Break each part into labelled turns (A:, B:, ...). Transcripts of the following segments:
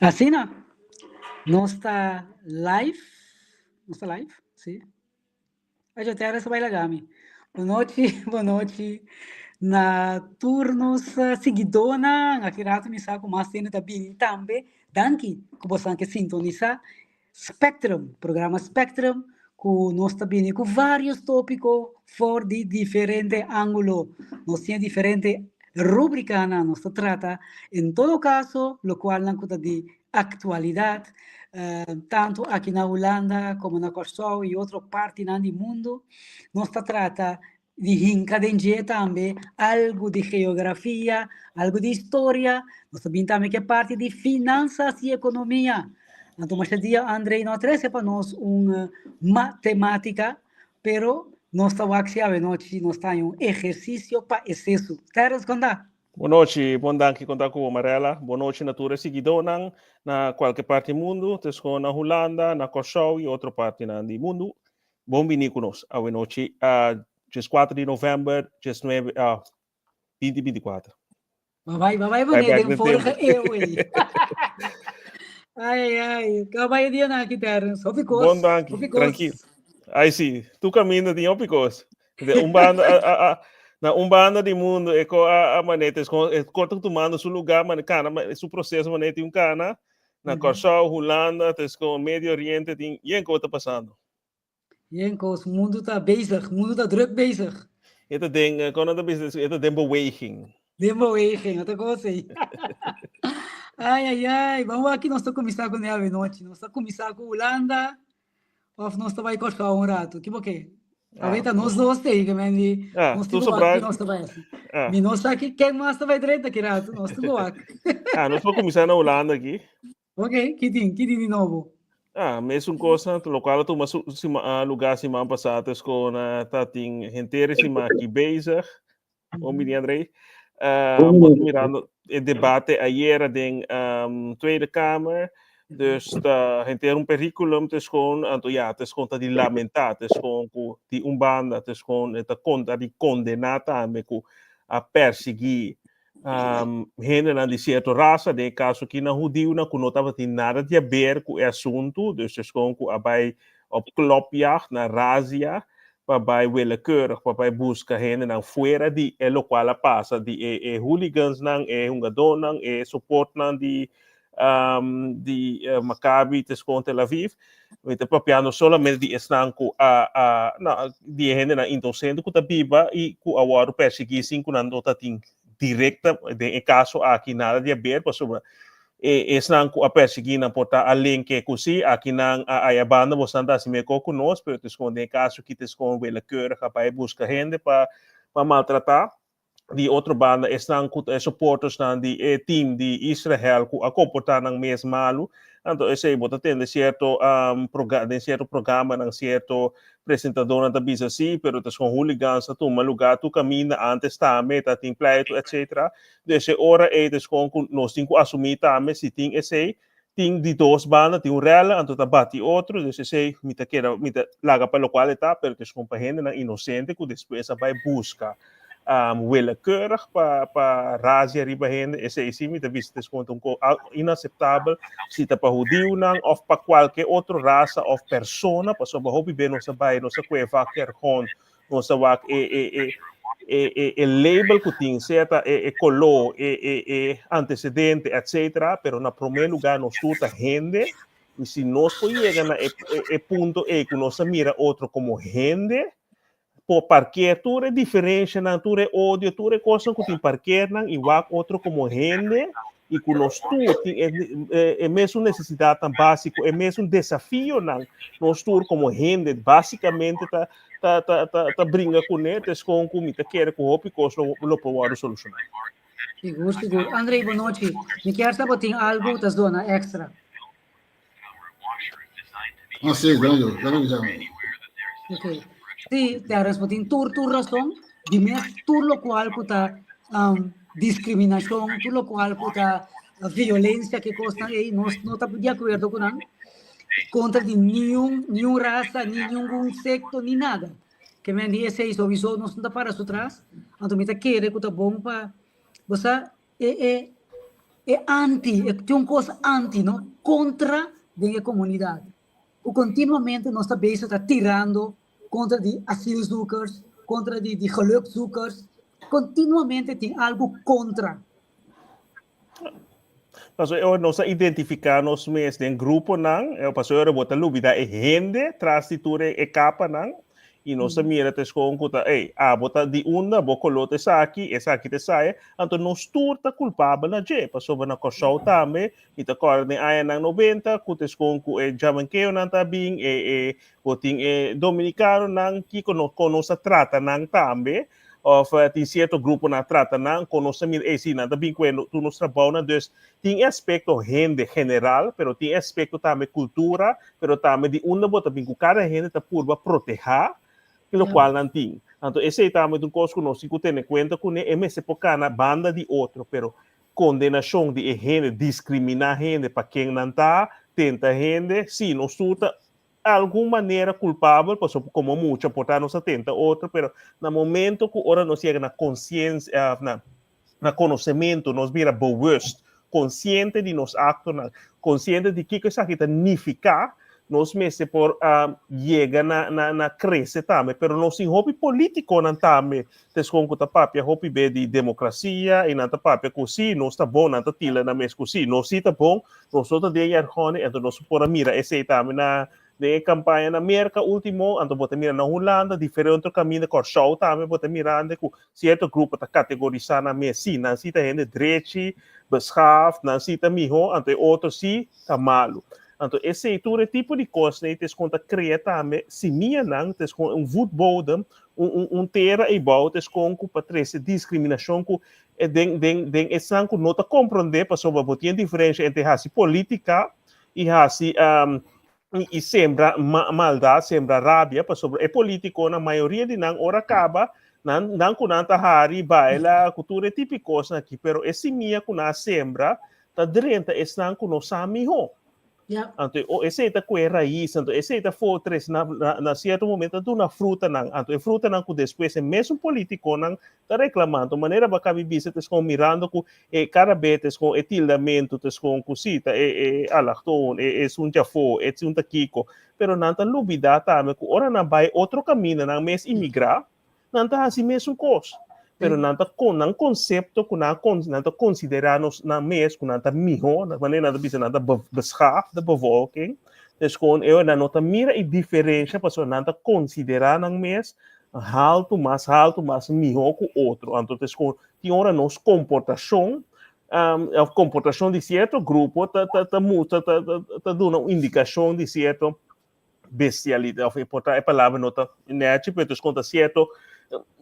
A: Assina, não está live? Não está live? Sim. A gente era essa vai legal-me. Boa noite, boa noite. Na turnos seguidona, aqui rato me saco mais cena também também. Danke, que você que sintoniza Spectrum, programa Spectrum, que nós também com vários tópicos for de diferente ângulo. Nós temos diferente rubrica, nós trata, em todo caso, lo qual não custa de atualidade, tanto aqui na Holanda como na Kosovo e outra parte do mundo, nós trata de encadear também algo de geografia, algo de história, nós também que é parte de finanças e economia. Então, mas dia Andrei não trouxe para nós uma matemática, pero nós estamos aqui a noite, nós temos um exercício para excesso. Queres contar?
B: Boa noite, bom dia, contar com Amarela. Boa noite, natura seguidona na qualquer parte do mundo, tesco na Holanda, na Kosovo e outra parte do mundo. Bom vinho conosco. A noite, dia 4 de novembro, dia 9, 2024.
A: Vai, bonito, forja eu aí. Ai, acabei de andar aqui, terra. Só ficou.
B: Bom dia, tranquilo. Aí sim, tu caminha de ópicos. Na umbanda do mundo é com a maneta, é corta tomando seu lugar, mas cana, seu processo maneta um cana, na Kosovo, Holanda, com o Médio Oriente, tem e que está passando.
A: E o mundo está bezig, o mundo está druk bezig.
B: Ito ding, quando está business, ito ding beweging.
A: Até gostei. Ai, vamos aqui, nós estamos começando com a noite, nós estamos começando com Holanda, ou nós estamos aí com um rato, que porque? Aproveita nós dois aí, que mendi, nós estamos aqui, nós estamos assim. E nós aqui, quem mais está direito aqui, rato, nós estamos aqui.
B: Nós vamos começar na Holanda aqui.
A: Ok, que tem de novo?
B: Mesmo coisa, lo qual tu mas lugar semana passada com tá tem gente semana aqui bezig, o menino Andrei, mirando o debate ayer den Tweede Kamer, dus gente curriculum dus gewoon aantal ja, het is gewoon dat die lamentat, het is gewoon die umbanda, het is gewoon het conta die condenata me ku a perseguir gente na de certa raça, de caso que na judeu na não tava tem nada de a ver com o assunto, dus is gewoon ku abai op klopjacht na razia, waarbij willekeurig, waarbij busca gente na fora de lo qual passa de hooligans nang hungadon nang support nang di Maccabi tescon Tel Aviv, met propiando solamente di estanco di gente na indocente que tá viva e que agora perseguição que não tá tem directa de caso aqui nada de ver, por sobre estanco a perseguir na porta além que così aqui na a banda você anda assim me conosco, pero tescon de caso que tescon willekeurig para buscar gente para maltratar. Die outra banda estão supporters de team de Israel que a comportar ng mês malo. Então, esse bota tem de certo programa, ng certo apresentador da bisa si, pero tas com hooligans tu malugar tu camina antes também, tá tem pleito, etc. Desse hora des com nós tem que assumir também se tem esse tem de duas bandas, tem rela, então tá bate outro, desse sei, mita laga para o qual está, pero des com gente na inocente que depois vai buscar willekeurig para razia riba hen esse me visto desconto inaceitável se tá para judeu não ou para qualquer outra raça ou persona para sobre hobby bem nossa bai nossa cueva quer com nossa wak label que tem certa color antecedente etc pero na primeiro lugar nós tudo gente e se nós chega na ponto que nós mira outro como gente por parquear, tudo é diferente, tudo é ódio, tudo é coisa que tem parquear, e o outro como gente, e que nós tudo é mesmo necessidade básica, é mesmo desafio, nós tudo como gente, basicamente, tá brinca com eles, com comida, quer com roupa, e coisa, não pode solucionar.
A: Seguro. Andrei, boa noite. Me quer saber, tem algo das dona extra?
C: Não sei, dá-me.
A: Ok. Sí, te respondi tu razón, dime tú lo cual puta discriminación, tú lo cual puta violencia que costa ahí, no está de acuerdo con contra de nenhum raça, nenhum secto, ni nada. Que me dice isso, avisou, não está para atrás, então me quer que tá bom para você é tem uma coisa anti, não? Contra a comunidade. O continuamente nós também está tirando contra de asielzoekers, contra de gelukzoekers. Continuamente tem algo contra.
B: Paso eu nós identificar nos mes den grupo nang, eu paso eu bota lubida e gente transiture e capa nang, e nós mira tes com kuta, bota di una bocolote saki, esa aqui te sai, anto nós turta culpável na je, paso na kosau tame, e ta cor ne aya nang 90, kutes com ku e jamankeo nang tabing boting dominicano nang ki kono sa trata nang tambe, of tem certo grupo na trata não conhecemos esse nada bem quando tu nos trabalha dus tem aspecto gente general pero tem aspecto também cultura pero também de uma bota bem cada gente tá por proteger pelo qual não tem então esse também um coisa que nós tem em conta com é essa época na banda de outro pero condenação de gente discriminar gente para quem não tá tenta gente sim nós tudo alguma maneira culpável, como mucho, portanto, nos atenta outra, pero no momento que ora nos chega na consciência, na conhecimento, nos vira bewust, consciente de nos actos, consciente de que isso aqui significa, nos meses por chega na cresce também, pero nos em hobby político não também, desconto da papia hobby de democracia e nanta papia cosi, nós tá bom nanta tila na mes cosi, nós sim tá bom, nós outro dia arhone, então nós por mira esse também na de campanha na América último, ando bota mira na Holanda, diferente caminho com show também bota mirando com certo grupo tá categorizar na mesi, não se tá gente direito, beschaafd, não se tá miho, ante outro se tá malo. Então esse todo tipo de coisa, né, tes conta cria também, se minha não, tes com voetbodem, terra e bau, tes com patrese discriminação com den esse com nota compreender para sobre botinha diferença entre a política e a e sembra maldade, sembra rabia, sobre é político na maioria de não ora acaba não com nanta hari baila cultura típico aqui, pero esse minha com na sembra tá drenta esse não com no samiho. Então esse tá com raiz, então esse tá fortress na certo momento do na fruta não, então a fruta não com depois é mesmo político não tá reclamando maneira para cabe visitas com mirando com cada vez com etildamento tes com cosita alacton sunja fo sunta kiko pero não tá lubida também com ora na vai outro caminho não mes imigrar não tá assim mesmo coisa pero não tá com não conceito com não tá considerarnos na mes com não tá miho na maneira da bisa não tá beschaafd de bevolking dus gewoon eu na nota mira e diferença para não tá considerar na mes alto mais miho com outro então dus tem hora nos comportação a comportação de certo grupo tá dando uma indicação de certo bestialidade a palavra nota né tipo tu conta certo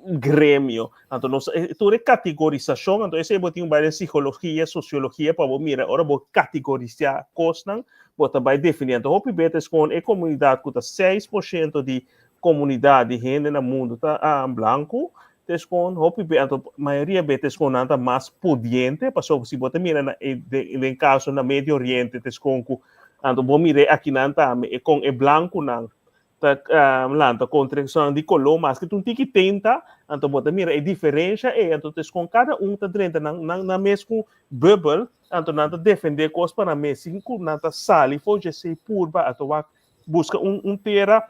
B: grêmio então nós toda categorização então esse botinho vai em psicologia sociologia para mira ora vou categorizar coisas bota vai definir então hope betes com a comunidade que tá 6% de comunidade de gente no mundo tá branco descon hope então maioria betes com nada mais pudiente passou se bota mira em caso na Médio Oriente descon então vou mirar aqui nanta com branco não lanta contração de color mas que tu tiki tenta então bota mira a diferença então com cada tá dentro na mesmo bubble então nada defender coisas para mesmo nada sali foge se purba então busca terra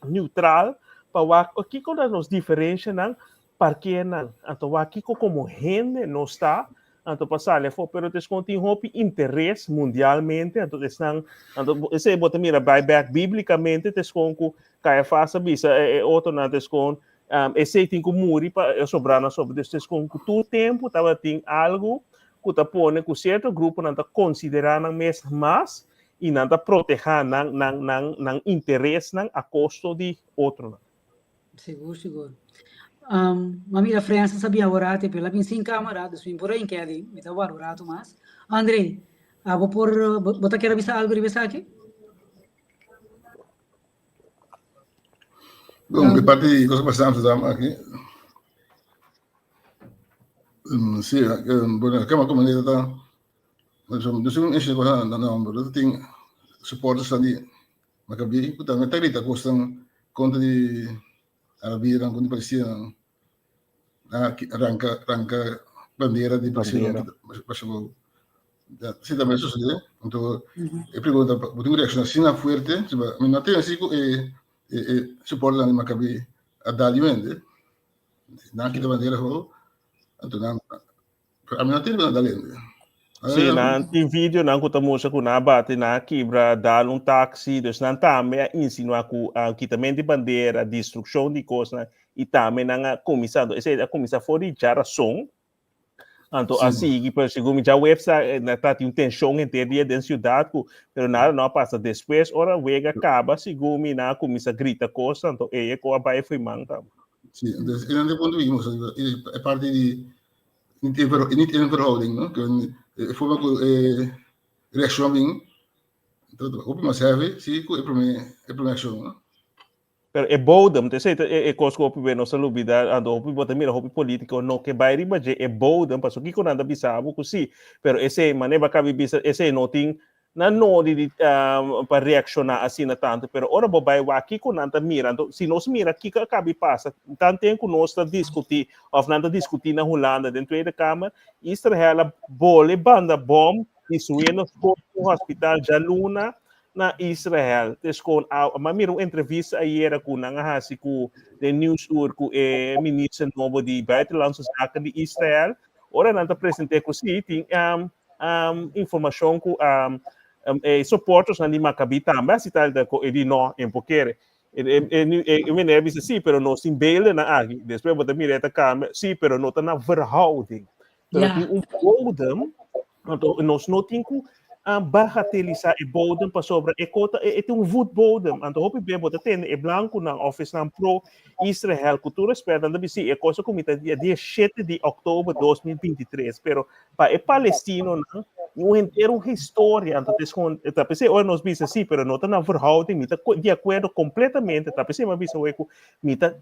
B: neutral para aqui quando nos diferença não porque não então aqui como gente não está então passar foi pero tem hope interesse mundialmente então estão então esse bota mira buyback biblicamente desconto cai faça bisa outro na desconto esse tem como muri para sobrar na sobre desconto todo tempo tava tem algo que tá pone com certo grupo não tá considerar não mesmo mas e não tá proteger não interesse não a custo de outro
A: seguro mami da França sabia orate pela bin sin camarada swim por aí que ali me tava orato mas Andrei vou por bota quer avisar algo de bisa aqui
C: bom que parte de coisa passamos aqui sim bueno que uma comunidade tá mas eu sou esse coisa não mas tem suportes ali Maccabi puta metalita costam conta de Arabia dan conta parecia arranca bandeira de Brasil passou Sí, también sucede. Entonces, pregunta, ¿tú reaccionas sin la fuerte? Me no tengo así que soporte la Maccabi a Dalimente. Não kita bandeira ho, então a mim não tem nada além.
B: Sim, em vídeo não kuta moça com na bate na quebra dar táxi, dus não também insinua que a quitamento de bandeira, destruição de coisas e também na comissão, essa a comissão foi de razão. Então assim, que por segundo já website na tá tem tensão entre dia da cidade, pero nada não passa depois, ora vega acaba segundo na comissão grita coisa, então é que a vai foi manga.
C: Sim, dus in een punt wie moest é parte de niet in verhouding, no? Que foi uma reação bem, então o que serve, sim, é para mim ação, no?
B: Pero é bodem, te sei, é coisa que o não se lubida, ando o bota mira o político não que vai riba é bodem, passo que quando anda bisabo, sim, pero esse maneira cabe bisa, esse não tem na de para reaccionar assim na tanto, pero ora bobai wa aqui quando anda mira, então se nós mira aqui que acabe passa, tanto tempo nós está discutir, ou nada discutir na Holanda dentro da Câmara, Israel bole banda bom, isso é no hospital de Luna na Israel. Então, mas mira uma entrevista aí era com a hasi com the news tour com o ministro novo de Buitenlandse Zaken de Israel. Ora não apresentei com si tem informação com suportos na Maccabi também, se tal da ele não em porque eu me nervous sim, pero não se beelden na aqui. Depois vou mira esta câmera, sim, pero não está na verhouding. Pero tem bodem, então nós não temos bagatelizar e bodem para sobre e cota e tem voetbodem então hoop bem botar tem e branco na office na pro Israel cultura espera da bisi e coisa comita dia 7 de outubro 2023 pero para o palestino não inteiro história então tá pensei hoje nós bisa sim pero não tá na verhouding mita de acordo completamente tá pensei mas bisa o mita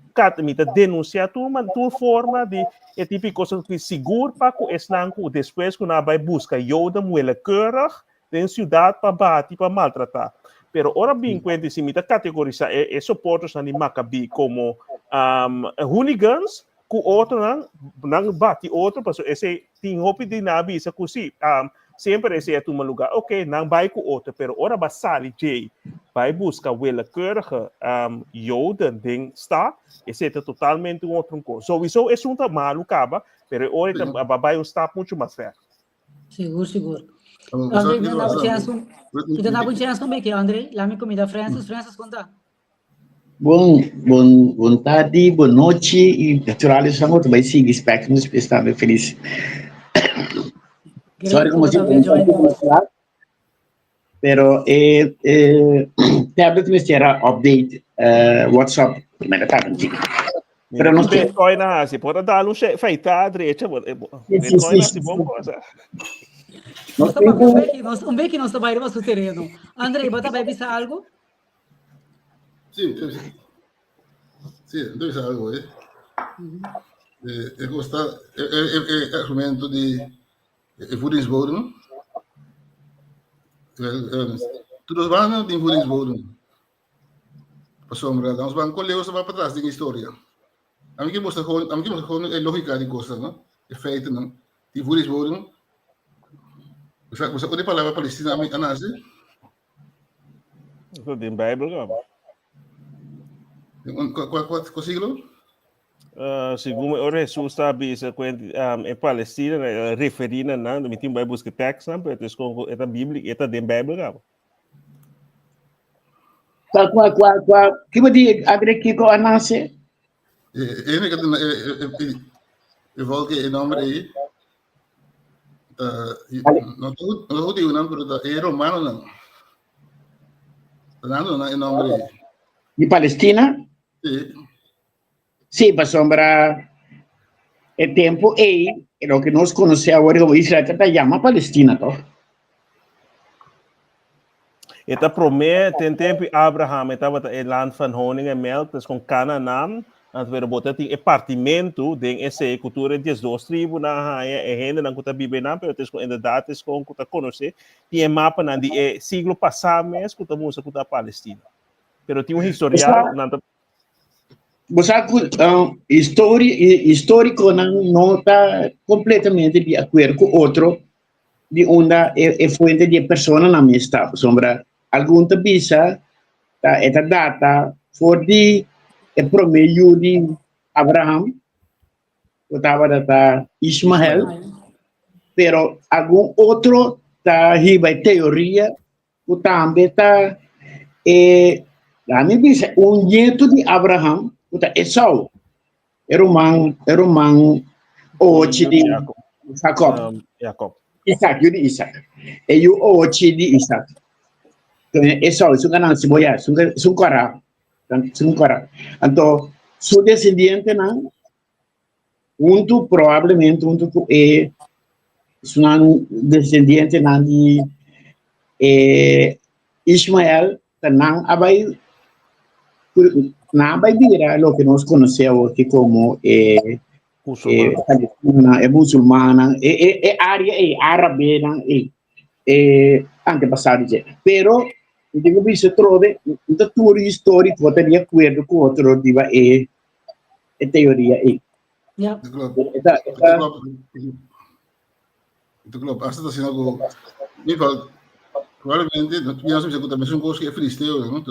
B: denunciar tua forma de é tipo coisa que seguro para que esnanco depois que na vai buscar joda muela keurig tem cidade para bater, para maltratar. Pero ora bem, quando se mita categorizar suportos na Maccabi como hooligans, que outro não bate outro, porque esse tem hope de nabi isso que sempre esse é um lugar, ok, não vai com outro, pero ora basali J vai buscar willekeurige joden ding está, esse é totalmente outro coisa. Sowieso é um malo acaba, pero ora vai stap muito mais perto.
A: Seguro. Andrei, kita na chance como é que Andrei, lá me comida Francis conta.
D: Bom tarde, boa noite e naturalmente estamos também seguir espectro, estamos felizes. Sorry como se pero tablet me será update WhatsApp primeira tarde.
B: Pero não tem coisa assim, pode dar feita à direita, Bitcoin assim bom coisa.
A: Um bem que nós trabalhamos no terreno. Andrei, você vai pensar algo?
C: Sim, deve ser algo, eu gosto é argumento de voedingsbodem. Todos os bancos têm voedingsbodem. Para sombra, os bancos levam para trás da história. A mim que mostra gewoon a lógica de coisas, não? É feito, não? Tem voedingsbodem. Você pode falar Palestina a nós?
B: Isso tem Bíblia,
C: Qual siglo?
B: Segundo o Jesus sabe isso quando em Palestina referindo não, me tem Bíblia que texto, não, mas com essa Bíblia, essa tem Bíblia,
D: Qual que me diz aqui com a nasce?
C: Ele que eu vou que o nome aí não digo não, mas é romano não. Não é nome aí.
D: De Palestina? Sim, para sombra é tempo e o que nós conhecemos agora como Israel está chama Palestina, tá?
B: Eta promete tem tempo Abraham estava em land van honing en melk, dus com Canaã, antes de botar tem apartamento de essa cultura de duas tribos na gente não conta bíblia não, pero tem ainda datas com conta conhecer, tem mapa na de siglo passado mesmo conta música conta Palestina. Pero tem historial na
D: você histórico não está completamente de acordo com outro de onda é fuente de persona na minha staff. Sombra, algum visa, esta data, for de promeio de Abraham, estava data Ismael, pero algum outro tá riba teoria, o também está a minha visa, nieto de Abraham, o tá Esau, era um man, hoje de Jacob.
B: Jacob.
D: Isaac, yun Isaac. Yung ochi di Isaac. Esau, sunga nang siboya, sungkara. Anto, su descendiente nang, provavelmente, sunang descendiente nang di Ismael, tanang abay, na abay bira, lo que nos conocemos aquí como musulmana, área árabe, antepassado. Pero, digo, se trove, da tua história, pode de acordo com outro, diva, teoria.
A: Ja.
C: Itu klopt. Als dat is in ieder geval, probablemente, nós temos que também um curso que é filisteu, não?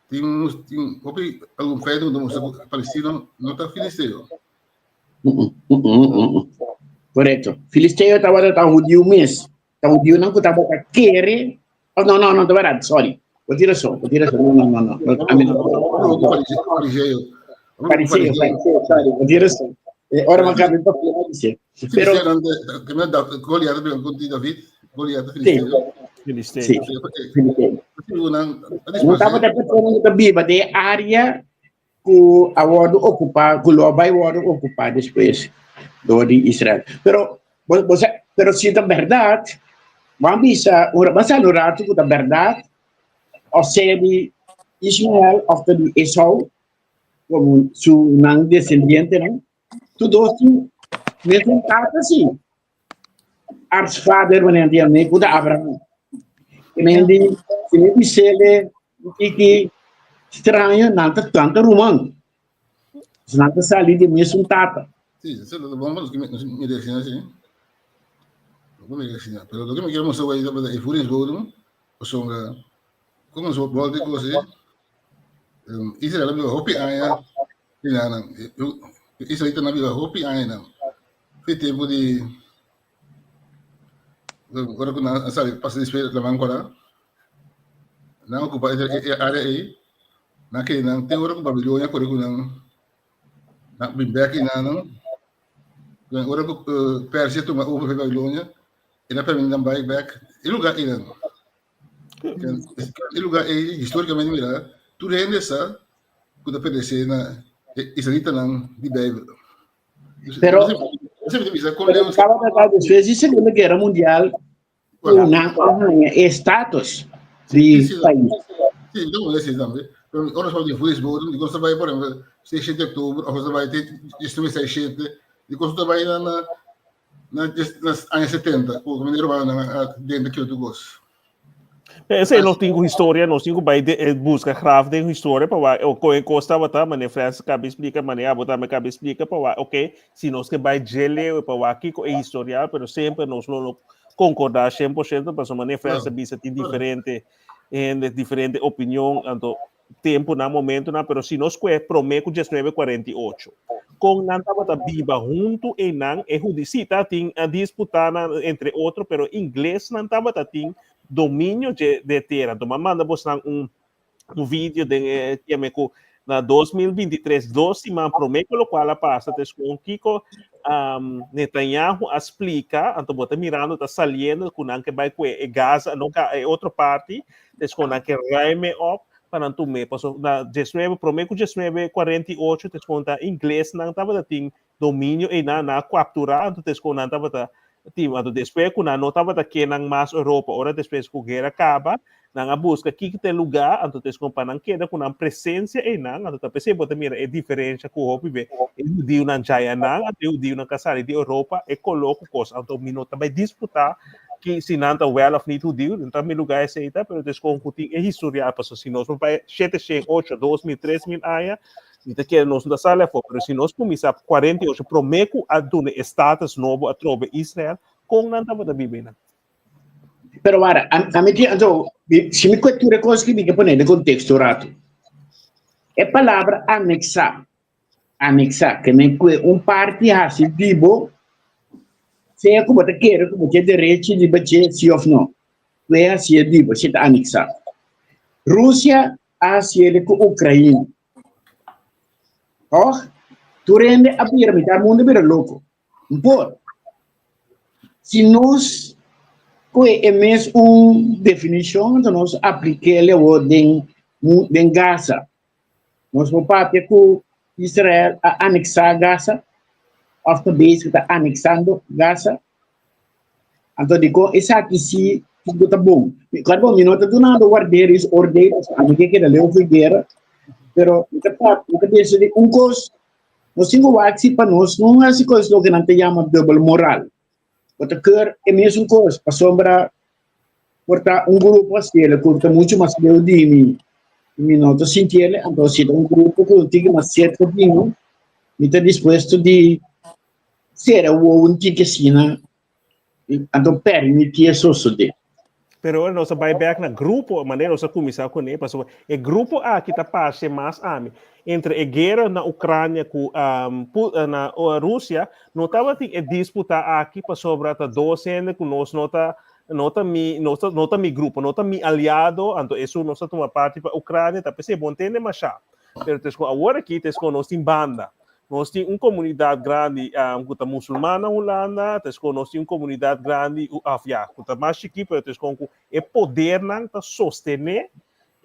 C: Tem, algum feito, palestino, não está filisteu.
D: Correto. Filisteu estava judeu mesmo. Estava judeu não estava querer. Oh, não, tá verdade, sorry. Vou tirar só. Não. Fariseu, sorry. Vou tirar só. Ora, mas cabe para falar disso.
C: Pero Goliat com David, Goliat filisteu.
D: Sim. Não estava pensando que Bíblia de área que a word ocupar, que o vai ocupar depois do de Israel. Pero se é verdade, vamos a no rato que é verdade, ou seja, de Ismael ou de Esau, como seu não descendente, não? Tudo assim, mesmo caso assim. Ars father, mas não me cuida Abraão. E nem de se ele que estranho, não tá tanto rumão. Não tá salindo de mesmo tata.
C: Sim, isso é bom, que me deixa assim. Como é que assim? Pero lo que me quiero mostrar hoy es Furis Bodum, o sea, como os volta que você Israel viu hopi aya, Israel também viu hopi aya não. Foi tempo de agora quando sabe passa de espera lá agora. Não ocupa a área aí. Naquele não tem hora com Babilônia, por exemplo, na Bimbek não. Agora com Pérsia toma over para Babilônia, e na Permin não vai back. E lugar aí não. E lugar aí historicamente mira, tudo é nessa quando aparece na Israelita não de Bíblia.
D: Pero
C: você me diz com Leão.
D: Estava tratado de vezes Segunda Guerra Mundial, na status de país.
C: Sim, não é assim também. Ora só de futebol, de quando vai por exemplo 6 de outubro, ou você vai ter isso 6 de quando vai nas anos 70, como ele vai dentro daquilo do gosto.
B: Esse não tem história, não tem vai busca grave de história para o que costa botar, mas França cabe explica, mas a botar me cabe explica para ok, se nós que vai gele para aqui com historial, pero sempre nós não concordar 100%, mas a França bisa tem diferente opinião, então tempo na momento na, pero se nós que prometo 1948 com nanta bata biba junto e nan e judicita tem a disputar entre outro, pero inglês nanta bata tem domínio de terra. Então, manda buscar um vídeo de que me na 2023 man promete lo qual passa com Kiko Netanyahu explica, então bota mirando tá saliendo com que vai com Gaza, não é outra parte, com que raime up para tu me passou na 19 promete 1948 desconta inglês não tava tem domínio e na capturar então desconta tava tipo depois quando não tava aqui na mais Europa ora depois que a guerra acaba na busca aqui que tem lugar então desconta não queda com a presença e não então percebe bota mira é diferente com o vive o dio na jaya não o dio na casar de Europa e coloca coisa então minuto vai disputar que se não está well of need to deal, então meu lugar é aceita, mas desconcutir é historial, porque se nós vai 7, 8, 2000, 3000 anos, então que nós não sabe mas se nós começar 48 prometo a dar status novo a trobe Israel kong nanta bota bibi na.
D: Pero ora, a mim então, se me cultura coisa que me põe no contexto rato. É palavra anexar. Anexar, que nem parte assim vivo, se é como te quer, como te direito de bater sim ou não. É assim vivo, se tá anexar. Rússia assim ele com Ucrânia. Oh, tu rende a pirâmide, o mundo vira louco. Por se nós é mesmo uma definição que nós aplicamos em Gaza. Nós vamos partir com Israel a anexar Gaza, of the base que está anexando Gaza. Então, digo, essa aqui sim, tudo está bom. Claro, bom, não está do nada guardeiros, ordeiros, a ninguém quer ler o Figueira, pero nunca penso de coisa, nós temos que para nós, não é essa coisa que não te chama double moral. Porque quer é mesmo coisa, para sombra, portar grupo assim, ele curta muito mais de mim. Não estou sentindo, então se um grupo que tem uma certa opinião, me está disposto de ser o único que assina, então permitir isso suceder.
B: Pero nós vai back na grupo, maneira nós começar com ele, porque o grupo que está passe mais entre a guerra na Ucrânia com na Rússia, não estava a disputar aqui para sobre a docente com nós nota mi grupo, nota mi aliado, então isso nós toma parte para a Ucrânia, tá pensei bom ter mais chá. Pero tesco agora aqui tesco nós tem banda. Nós temos uma comunidade grande que muçulmana na Holanda, nós temos uma comunidade grande que mais chique, tesco é poder não tá sostener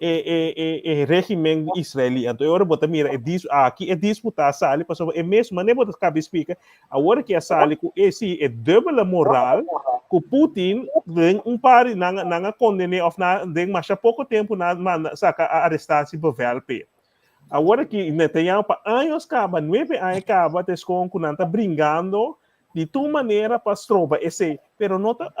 B: o regime israelita. Então agora bota mira aqui é disputar sali, para é mesmo maneira bota cabe explica. Agora que a sali com esse é dupla moral, que Putin vem par na condene of na de mais pouco tempo na saca arrestar se bevelpe. Agora que Netanyahu para anos acaba, 9 anos acaba, tesco que não está brincando de tua maneira para tropa esse, pero não tá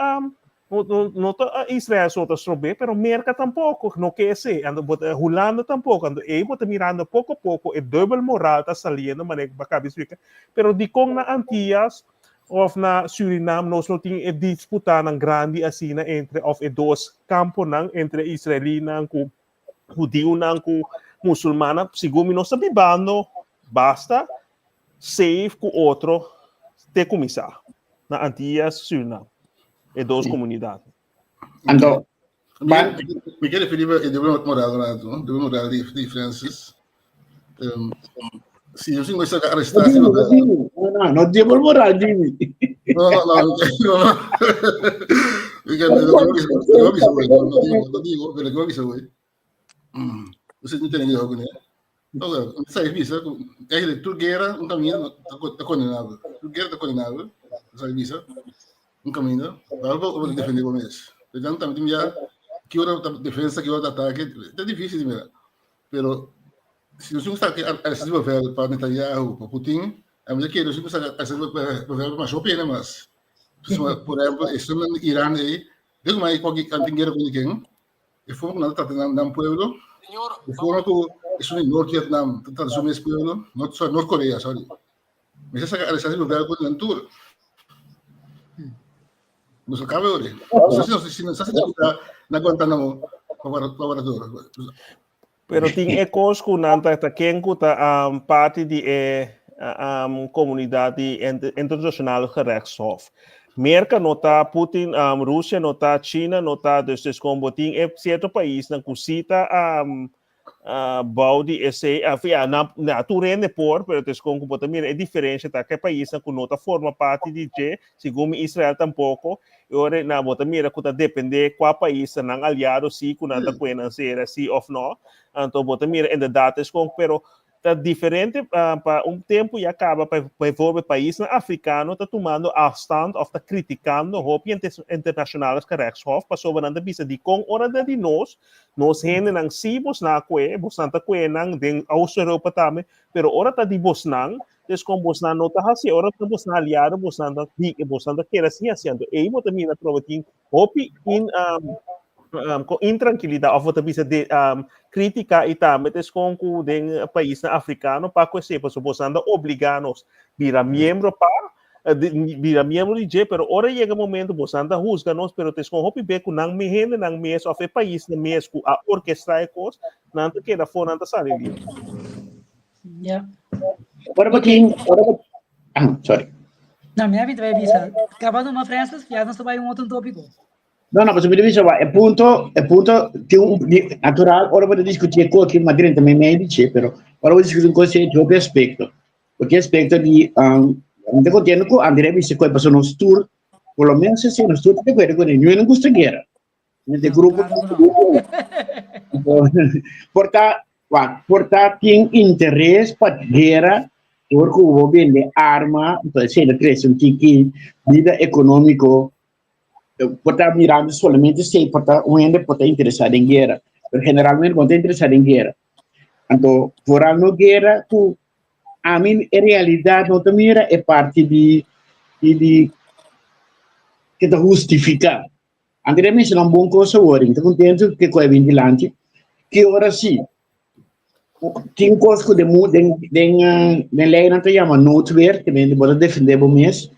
B: Israel só está tropa, pero América tampouco, não quer ser, ando bota Holanda tampouco, ando aí bota mirando pouco a pouco, é double moral está saliendo, maneira para cabe explica, pero de com na Antillas of na Suriname nós não tem disputar na grande assim entre of dois campos entre israelina com judeu com muçulmana, segundo nós estamos vivendo, basta safe com outro te começar na Antillas, Suriname, e duas comunidades.
D: Então,
C: me quero referir a double moral de diferenças. Se eu não estou arrestado,
D: não double moral, Jimmy.
C: Não digo, pero que aviso hoy. Você não tem algo, né? Então, sai visa, é Turquia, caminho está condenado. Turquia está condenado, sai visa, caminho, para defender o mês. Portanto, também já que hora defesa, que hora ataque, é difícil de mirar. Pero se você está aqui a se desenvolver para Netanyahu, para Putin, a minha que você está a se desenvolver mais ou menos, mas por exemplo, isso no Irã aí, desde mais qualquer guerra com ninguém, e foi que nada está no pueblo. E foi que isso no Norte Vietnam, está no mesmo pueblo, Norte Coreia, sorry. Mas essa a se desenvolver com o tour. Nos acaba hoje. Se não está na Guantanamo, para tudo.
B: Pero tem ecos que não está quem que está parte de comunidade internacional gerechtshof. Merca não está Putin, Rússia não está China não está desses como tem certo país na cusita Baudi esse na turene por pero desses como também é diferente tá que país na não forma parte de segundo Israel tampouco ora na bota mira que depende qual país não aliado se que não tá pueden ser assim ou não então bota mira em datas com pero tá diferente para tempo e acaba para o país africano tá tomando afstand of tá criticando opiniões internacionais gerechtshof para sobre nada bisa de com hora de nós rende nang sibos na bosanta nang den Europa também pero hora tá de bosnang des com bosnan não tá assim hora tá bosnan aliado bosanta quer assim e mo também na provatin hopi com intranquilidade ou outra bisa de crítica e também com o país africano para que sepa suposando obrigar-nos virar membro para Mira miembro de pero ahora llega el momento vos anda juzga nos pero te escojo pibe con nang mi gente nang mes of país na mes ku a orquestra cos nanta que da fora nanta sale ali.
A: Yeah.
D: Ora ba
A: Okay.
D: sorry.
A: Na minha vida vai avisar. Acabando uma frase, já não vai outro tópico.
D: No, mas eu me dice, é ponto que natural, ora vou discutir com aqui Madrid também me dice, pero ora vou discutir com você de outro aspecto. Porque aspecto de de contendo com André disse que passou no tour, pelo menos se no tour te coisa com ele, não gosta de guerra. Nesse grupo porta tem interesse para guerra, porque o vende arma, então se ele cresce um tiki vida econômico porta mirando solamente se porta gente porta interessado em guerra, pero generalmente não está interessado em guerra. Então, por a guerra, a mim, em realidade, não te mira é parte de que te justifica. André mencionou um bom coisa hoje, estou contente que com a vigilante, que ora sim, tem coisa que de lei não te chama noodweer, que vem de poder defender o mês,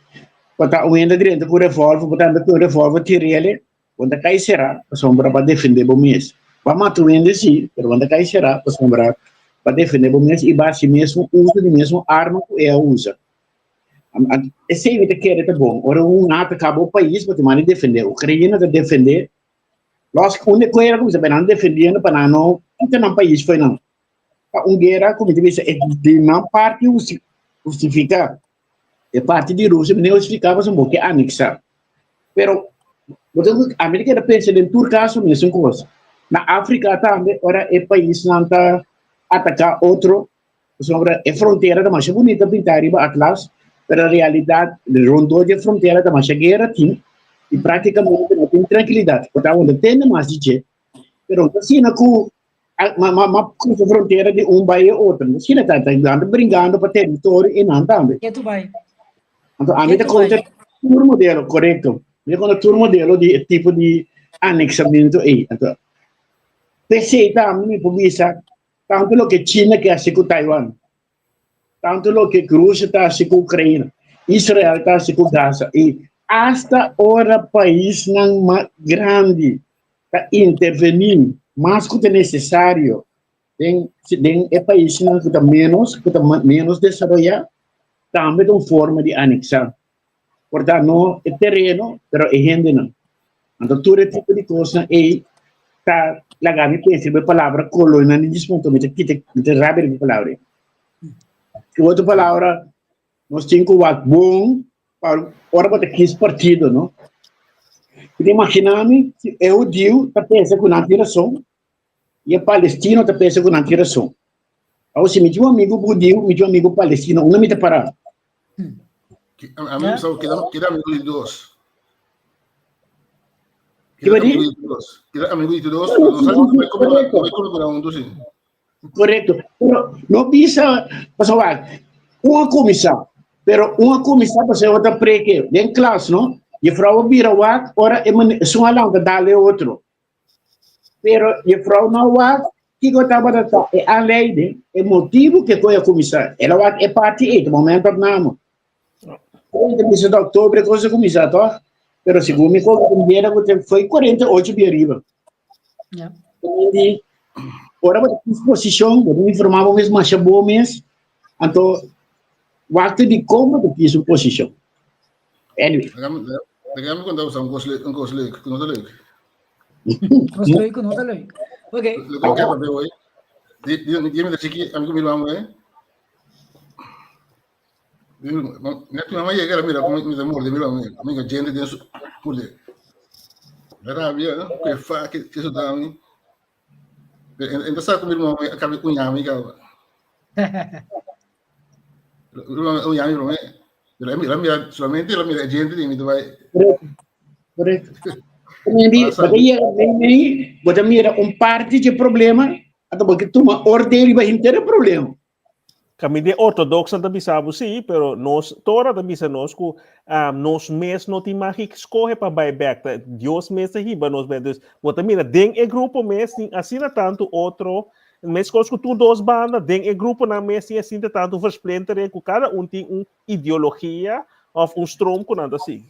D: porta o ainda direito com revólver, portanto com revólver tirele, quando cai será, sombra para defender o mês. Para matar o ainda sim, mas quando cai será, sombra para defender o mês e base mesmo uso de mesmo arma que ela usa. Esse aí que quer é bom. Ora ato acabou o país para te defender. A Ucrânia te defender. Nós onde coisa como se bem defendendo para não no país foi não. A guerra como te disse é de não parte justificar. É parte de Rússia não justificava um pouco anexar. Pero a América pensa em todo caso mesmo coisa. Na África também ora é país não está atacar outro sobre a fronteira da mais bonita pintar em Atlas, pero a realidade rondou de fronteira da mais guerra tem e praticamente não tem tranquilidade. Portanto, onde tem mais de pero assim na com a fronteira de país e outro, assim está brincando para território e não também.
A: E tu vai?
D: Então, a minha conta tour modelo, correto? Minha conta tour modelo de tipo de anexamento aí. Então, PC também por visa tanto lo que China quer ser com Taiwan, tanto lo que Rússia está assim com Ucrânia, Israel está assim com Gaza, e hasta hora país não grande para intervenir, mais que é necessário, tem país não que está menos desenvolvido, também tem forma de anexar. Portanto, não é terreno, mas é gente não. Então, todo tipo de coisa é tá lagami pensa a palavra colônia não diz muito mas que rabe a palavra que outra palavra nós temos o bom para ora para que partido não e imaginame eu digo tá pensa com a tiração e a Palestina tá pensa com a tiração ou se meu amigo budeu meu amigo palestino não me tá parar
C: a mim só que dá amigo de dois. Amigo de todos, não sabe como é colaborar sim.
D: Correto. Não precisa, pessoal, uma comissão, pero uma comissão para ser outra pré-que, em classe, não? E frau vira o ora é só lá que dá-lhe outro. Pero e frau não o que gostava de estar, é a lei, é motivo que foi a comissão. Ela é parte do momento não. Então, de outubro, coisa comissão, tá? Pero segundo me considera foi 48 de arriba.
A: Yeah.
D: E ora para exposição, eu informava mesmo mais bom mês, então o ato de como do que isso posição. Anyway.
C: Digamos quando usamos um cosle, que não tá legal.
A: Cosle que não tá legal. Ok.
C: Legal para ver hoje. Dime da chiqui, amigo meu amo, Neto mamãe chega mira como me demora de mira amiga gente tem por de la rabia que fa que isso dá mim então sabe como irmão acaba com a amiga o ya irmão la mira solamente la mira gente de me vai
D: correto Quindi bota mira parte de problema atau porque toma ordem vai ter problema.
B: Kami de ortodoxa também sabe sim, pero nós toda também se nós que nós mês não tem mais que escolher para buyback, Deus mês aí, mas nós vemos, bota mira, den e grupo mês assim tanto outro, mês que tu dois bandas, den e grupo na mês assim tanto versplinter, que cada tem uma ideologia of stroom kon nada sig.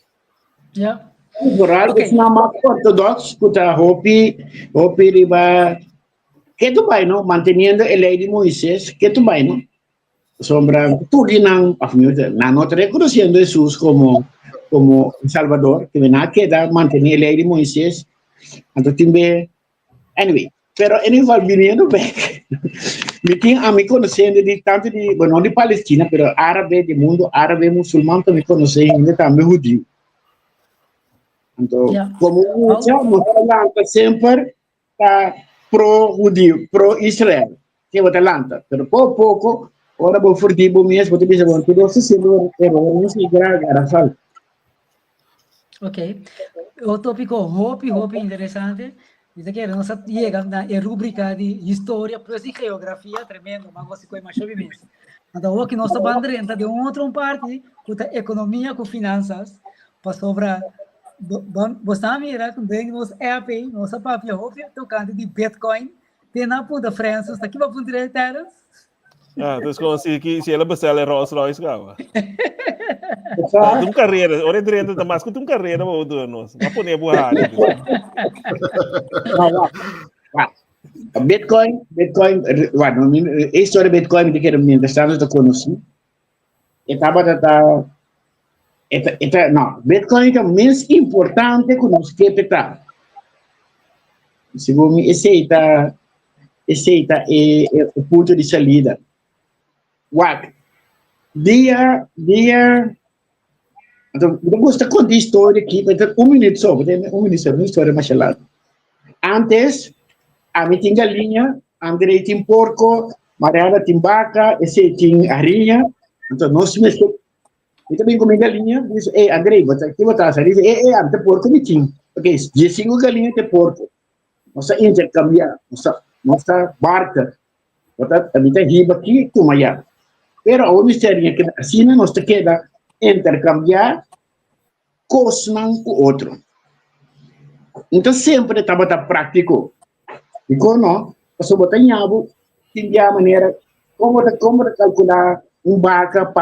A: Ja.
D: Vooral
A: Oké.
D: is namelijk orthodox, kuta hopi riba, que tu vai, no? Manteniendo a lei de Moisés, que tu vai, no? Sombra, tu não, não reconhecendo Jesus como Salvador, que vem a queda, mantener a lei de Moisés, então também, anyway, pero anyway, vindo back, me tinha a me conhecendo de tanto de, bueno, não de Palestina, pero árabe, de mundo árabe, muçulmano, também conhecendo, também judeu. Então,
A: Yeah.
D: como o Atlanta sempre está pro-judeu, pro-Israel, que é o Atlanta. Mas pouco, ora vou furtir o mês, vou te dizer, vou te dizer, não se grava.
A: Ok. O tópico hopi interessante. Dice que nós chegamos na rubrica de história, plus de geografia, tremendo, mas você conhece mais sobre isso. Então, o que nós estamos dentro de outra parte, com a economia, com finanças, para sobrar. Você mira também nos app, nossa papel, tocando de Bitcoin, tem na puta França, está aqui para punir terras.
B: Dus gewoon se ela bestellen Rolls Royce gawa. Tum carreira, ora drendo da mas tum carreira vou do nós. Mas poner Buhari.
D: Bitcoin, bueno, a história de Bitcoin que era interessante de conhecer. Não, Bitcoin é o mais importante que nós capital. Segundo mim, esse é o ponto de saída. Então, eu gosto de contar a história aqui, vai ter minuto só, uma história mais larga. Antes, a mim tinha galinha, André tinha porco, Mariana tinha vaca, esse tinha arinha, então nós mesmos. Eu também comi galinha, disse, André, você está a dizer, ante porco me tinha. Ok, de 5 galinhas de porco. Nós intercambiar, nós barca. A mim tem riba aqui, tu maia. Pero o mistério é que assim nós te queda intercambiar coisas com o outro. Então sempre estava prático. E quando nós botamos tinha a maneira como calcular vaca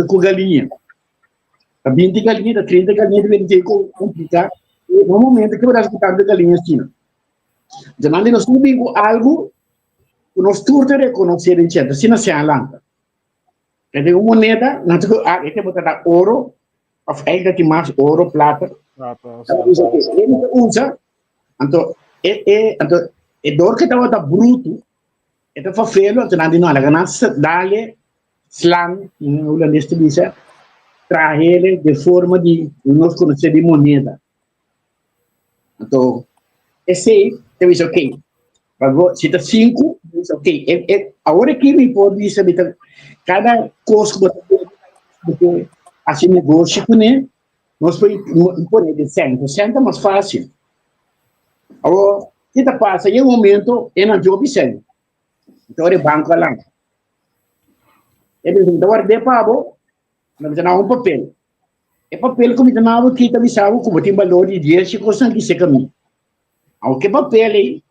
D: com galinha. A 20 galinhas, a 30 galinhas, deve complicar. No momento que você está de galinhas, então nós subimos algo que nós todos reconhecemos, se não se alanta. Tem uma moneda, nós botar ouro, ainda tem mais ouro, prata. Ele usa, então, dor que estava bruto, então foi feio, então nós dá-lhe slang, em holandês te diz, trazer de forma de nós conhecer de moneda. Então, esse te diz, ok, se está 5, diz, ok, agora que me pode dizer, cada coisa que assim negócio com ele, nós podemos pôr de 100% é mais fácil. Agora, o que passa, em um momento, é na job 100. Então, é banco lá. Ele diz, então, de pago, nós temos papel. E papel, como nós aqui também sabemos, como tem valor de 10, coisa que se caminha. Agora, que papel aí,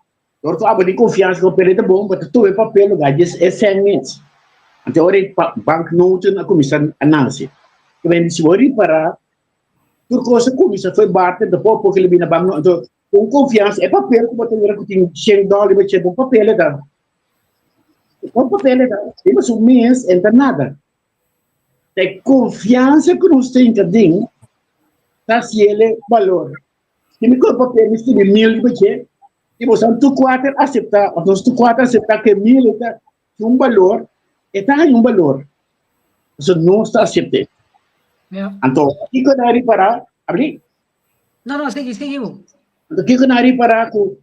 D: nós temos de confiança que o papel é bom, mas tu é papel, é 100 meses. Então, o banknote na comissão análise. Quando se vai para por coisa comissão foi bate depois porque ele vem na banknote. Então, com confiança, é papel que você vai ter $100, vai ter um papel da. Com papel da. Mas um mês entra nada. Tem confiança que nós temos que ter, tá se ele valor. Se me com papel me tem 1.000 vai ter. E você tu quatro aceitar, nós tu quatro aceitar que 1.000 é um valor. Está aí um valor. Isso não está aceitado. Então, o que eu não para abrir?
A: Não, segue.
D: Então, o que eu não para com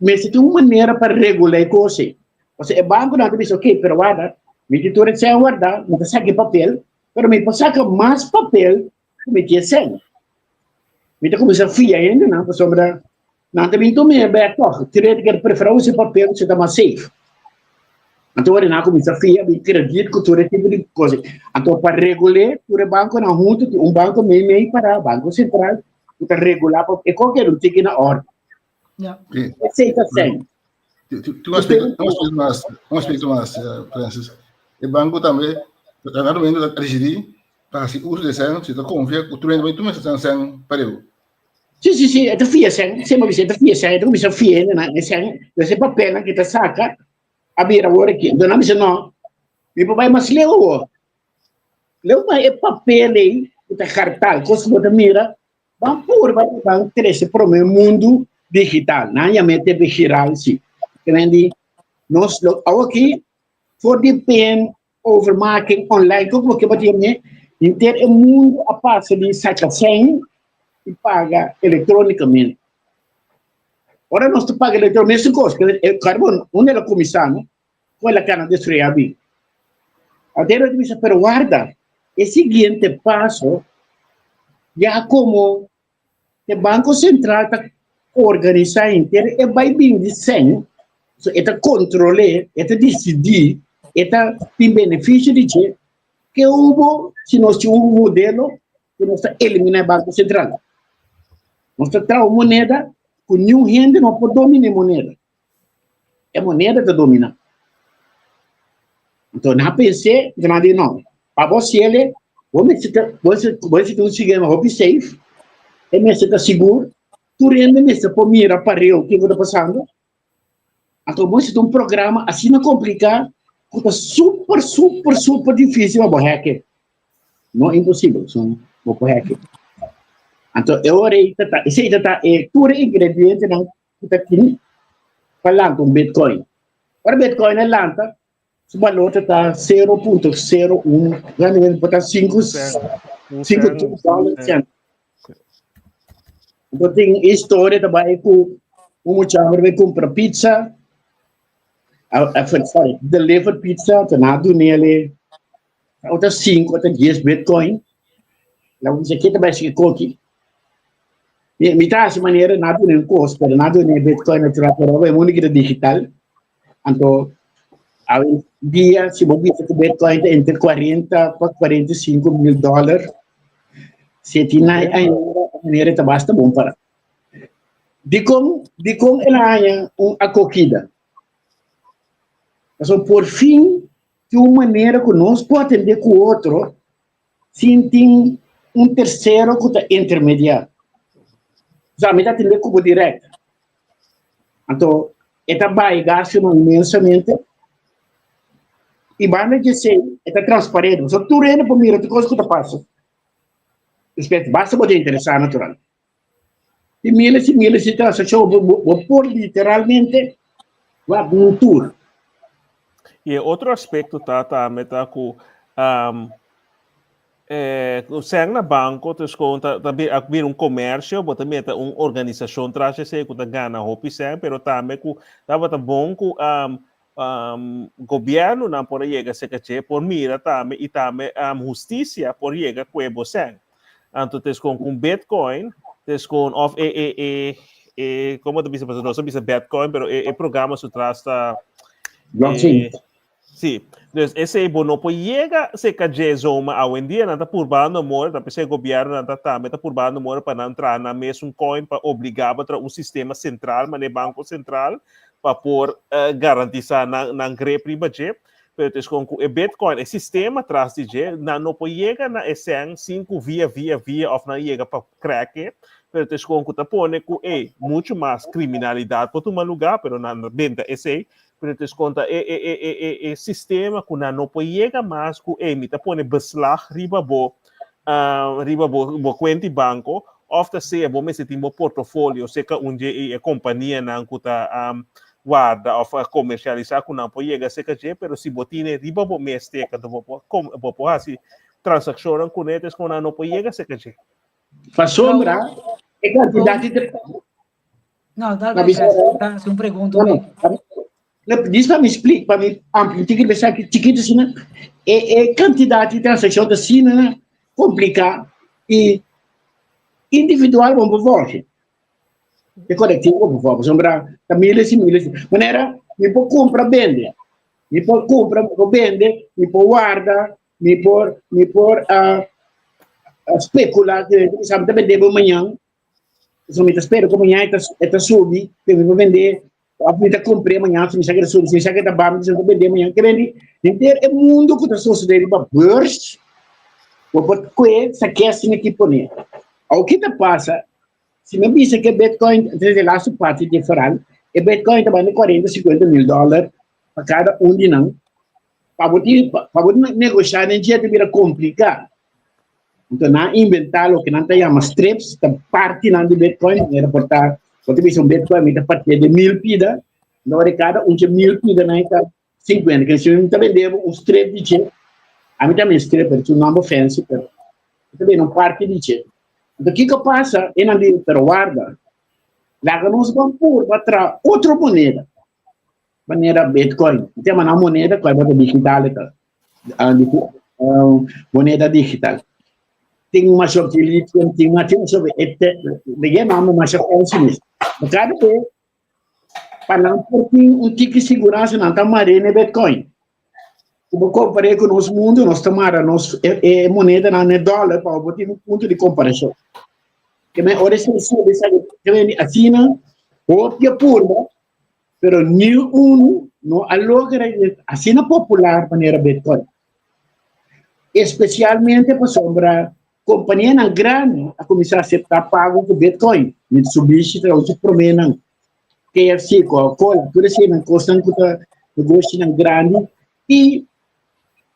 D: mas tem uma maneira para regular a coisa. Você é banco não diz, ok, pero guarda, me titular sem guardar, me saque papel, pero me saca mais papel que me tinha sem. Me tem começar a fiar ainda, não, sobre não também tomei a back talk, tirei que preferir esse papel, você está mais safe. Então, eu comecei a fiar, eu acredito que todo tipo de coisa. Então, para regular, o banco não junto, banco meio para o Banco Central, para regular, e qualquer tem que ir na ordem. Aceita sempre.
C: Um aspecto mais, Francis. O banco também, está vendo a decidir, Kasi uso de sen, se tu confia, o treino muito mais sen pareu.
D: Sim, é fia sen, sempre você fia sen, tu bisa fia, né? Sen, esse papel que tá saca, abrir a hora aqui. Dona me não, me papai mas leu mas é papel aí, que tá cartão, coisa que mira, vai crescer para o mundo digital, não é mente viral, sim. Querendo, nós, aqui, for depend over marketing online, como que vai ter, inteiro o mundo a passo de saca sem e paga eletronicamente. Ora nós tu paga eletronicamente, coisa, é carbono, onde ela começar, não? Com ela cana destruir a vida. Até eu disse, pero guarda, o seguinte passo, já como o Banco Central está organizando inteiro, e vai vir de 100, so, está controlar, está decidir, está em benefício de que houve, se nós tivermos um modelo, que nós eliminar o Banco Central. Nós temos moneda, com nenhum gente não pode dominar a moneda. É a moneda que domina. Então, não pensei, não. Para você, você conseguir uma roupa safe, e você está seguro, tu rende nessa por mira para o que está passando. Então, você tem um programa assim não complicado, que está super difícil para hacker. Não é impossível, para hacker. Então, eu orei, esse é tudo ingrediente que está aqui, falando com Bitcoin. Para Bitcoin é lanta, o valor está 0.01, ganhando para 5 dólares. Então, tem história também com um muchacho que compra pizza, deliver pizza, tá nada nele, outra 5, outra 10 Bitcoin. Lá você aqui também se coque. Me traz maneira nada nem custo, nada nem Bitcoin natural, pero é muito digital. Então, ao dia, se você vê que o Bitcoin é entre 40 para 45 mil dólares, se tem a maneira está basta bom para. De como ela é uma acolhida. Então, por fim, de uma maneira que nós podemos atender com o outro, sem ter um terceiro que está intermediário. Já me dá atender como direto. Então, esta vai gastar imensamente e vai dizer, esta transparente. Só tu rende para mim, tu coisa que está passando. Basta poder interessar, natural. E milhas de transação, vou pôr literalmente um tour.
B: E outro aspecto tá com se na banco tu conta também abrir um comércio, mas também uma organização traz esse que tá ganha hopi sem, pero também com tava tá bom com governo não pode chegar se que por mira também e também justiça pode chegar com você. Então tes com Bitcoin, tes com of como tu bisa não só bisa Bitcoin, pero programa se traz tá
D: blockchain.
B: Sim, então esse não pode chegar se que zoma hoje em dia não tá por bando mora, tá pensando governo não tá por bando mora para não entrar na mesmo coin para obrigar para um sistema central, mas banco central para por garantizar na grepe budget. Pero com o Bitcoin, o sistema traz de não pode chegar na essência 5 via ou não chega para crack. Pero com o tapone com muito mais criminalidade para tomar lugar, pero na venda esse pero conta sistema que não pode chegar mais com me tapone beslag riba bo conta banco, ofta se bom se tem portfólio, se que onde a companhia não cuta guarda ou comercializar com não pode chegar se que pero se botine riba bo meste que do bo assim transação com eles com não pode chegar se que
D: Para sombra é quantidade de
A: não dá se um pergunta
D: diz para me explicar, para me ampliar, que pensar que chiquito assim, né? É quantidade de transação assim, né? Complicada e individual vamos por é coletivo vamos por sombra milhas e milhas. Maneira, me pode comprar vende, me pode comprar vende, me pode guarda, me pode especular, sabe também de amanhã, só me espero que amanhã está subir, eu vou vender. A vida comprei amanhã, se me chega sobre, se me chega da barra, se eu vender amanhã, querendo inteiro é mundo que está sucedendo para burst, porque essa questão aqui por aí. O que te passa, se não pensa que Bitcoin, desde lá sua parte diferente, e Bitcoin está valendo 40, 50 mil dólares para cada de nós. Para você negociar, em dia de complicar. Então, não inventar o que não te chama strips, da parte de Bitcoin, era portar, você vê um Bitcoin, está partir de 1000 pida, na hora de cada 1000 pida, não está 50, que se eu também devo um strip de che, a mim também strip, é um nome fancy, pero também não parte de che. Então, o que passa? É na vida, pero guarda, lá que nós vamos por, para outra moneda Bitcoin. Tem uma moneda que é digital, moneda digital. Tem uma sobre tem uma sobre ninguém não mas é assim. Cada vez para não um tique de segurança não tá marina Bitcoin. Como comparei com nosso mundo, nós tomara nós moneda não é dólar para botar um ponto de comparação. Que me ora se que assim ou que pura pero nenhum não alogra assim na popular maneira Bitcoin. Especialmente para sombra companhia não grande a começar a aceitar pago com Bitcoin. Mitsubishi está hoje promenam KFC, Coca-Cola, tudo isso não custa que o negócio não grande e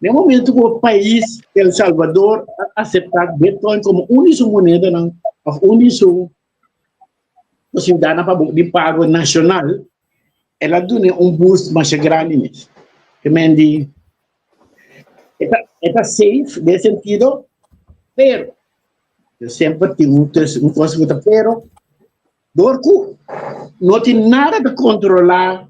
D: no momento que o país El Salvador aceitar Bitcoin como única moneda não, única possibilidade para de pago nacional, ela dá boost mais grande nisso. Que mendi está safe nesse sentido, pero eu sempre tenho coisa pero dorco não tem nada de controlar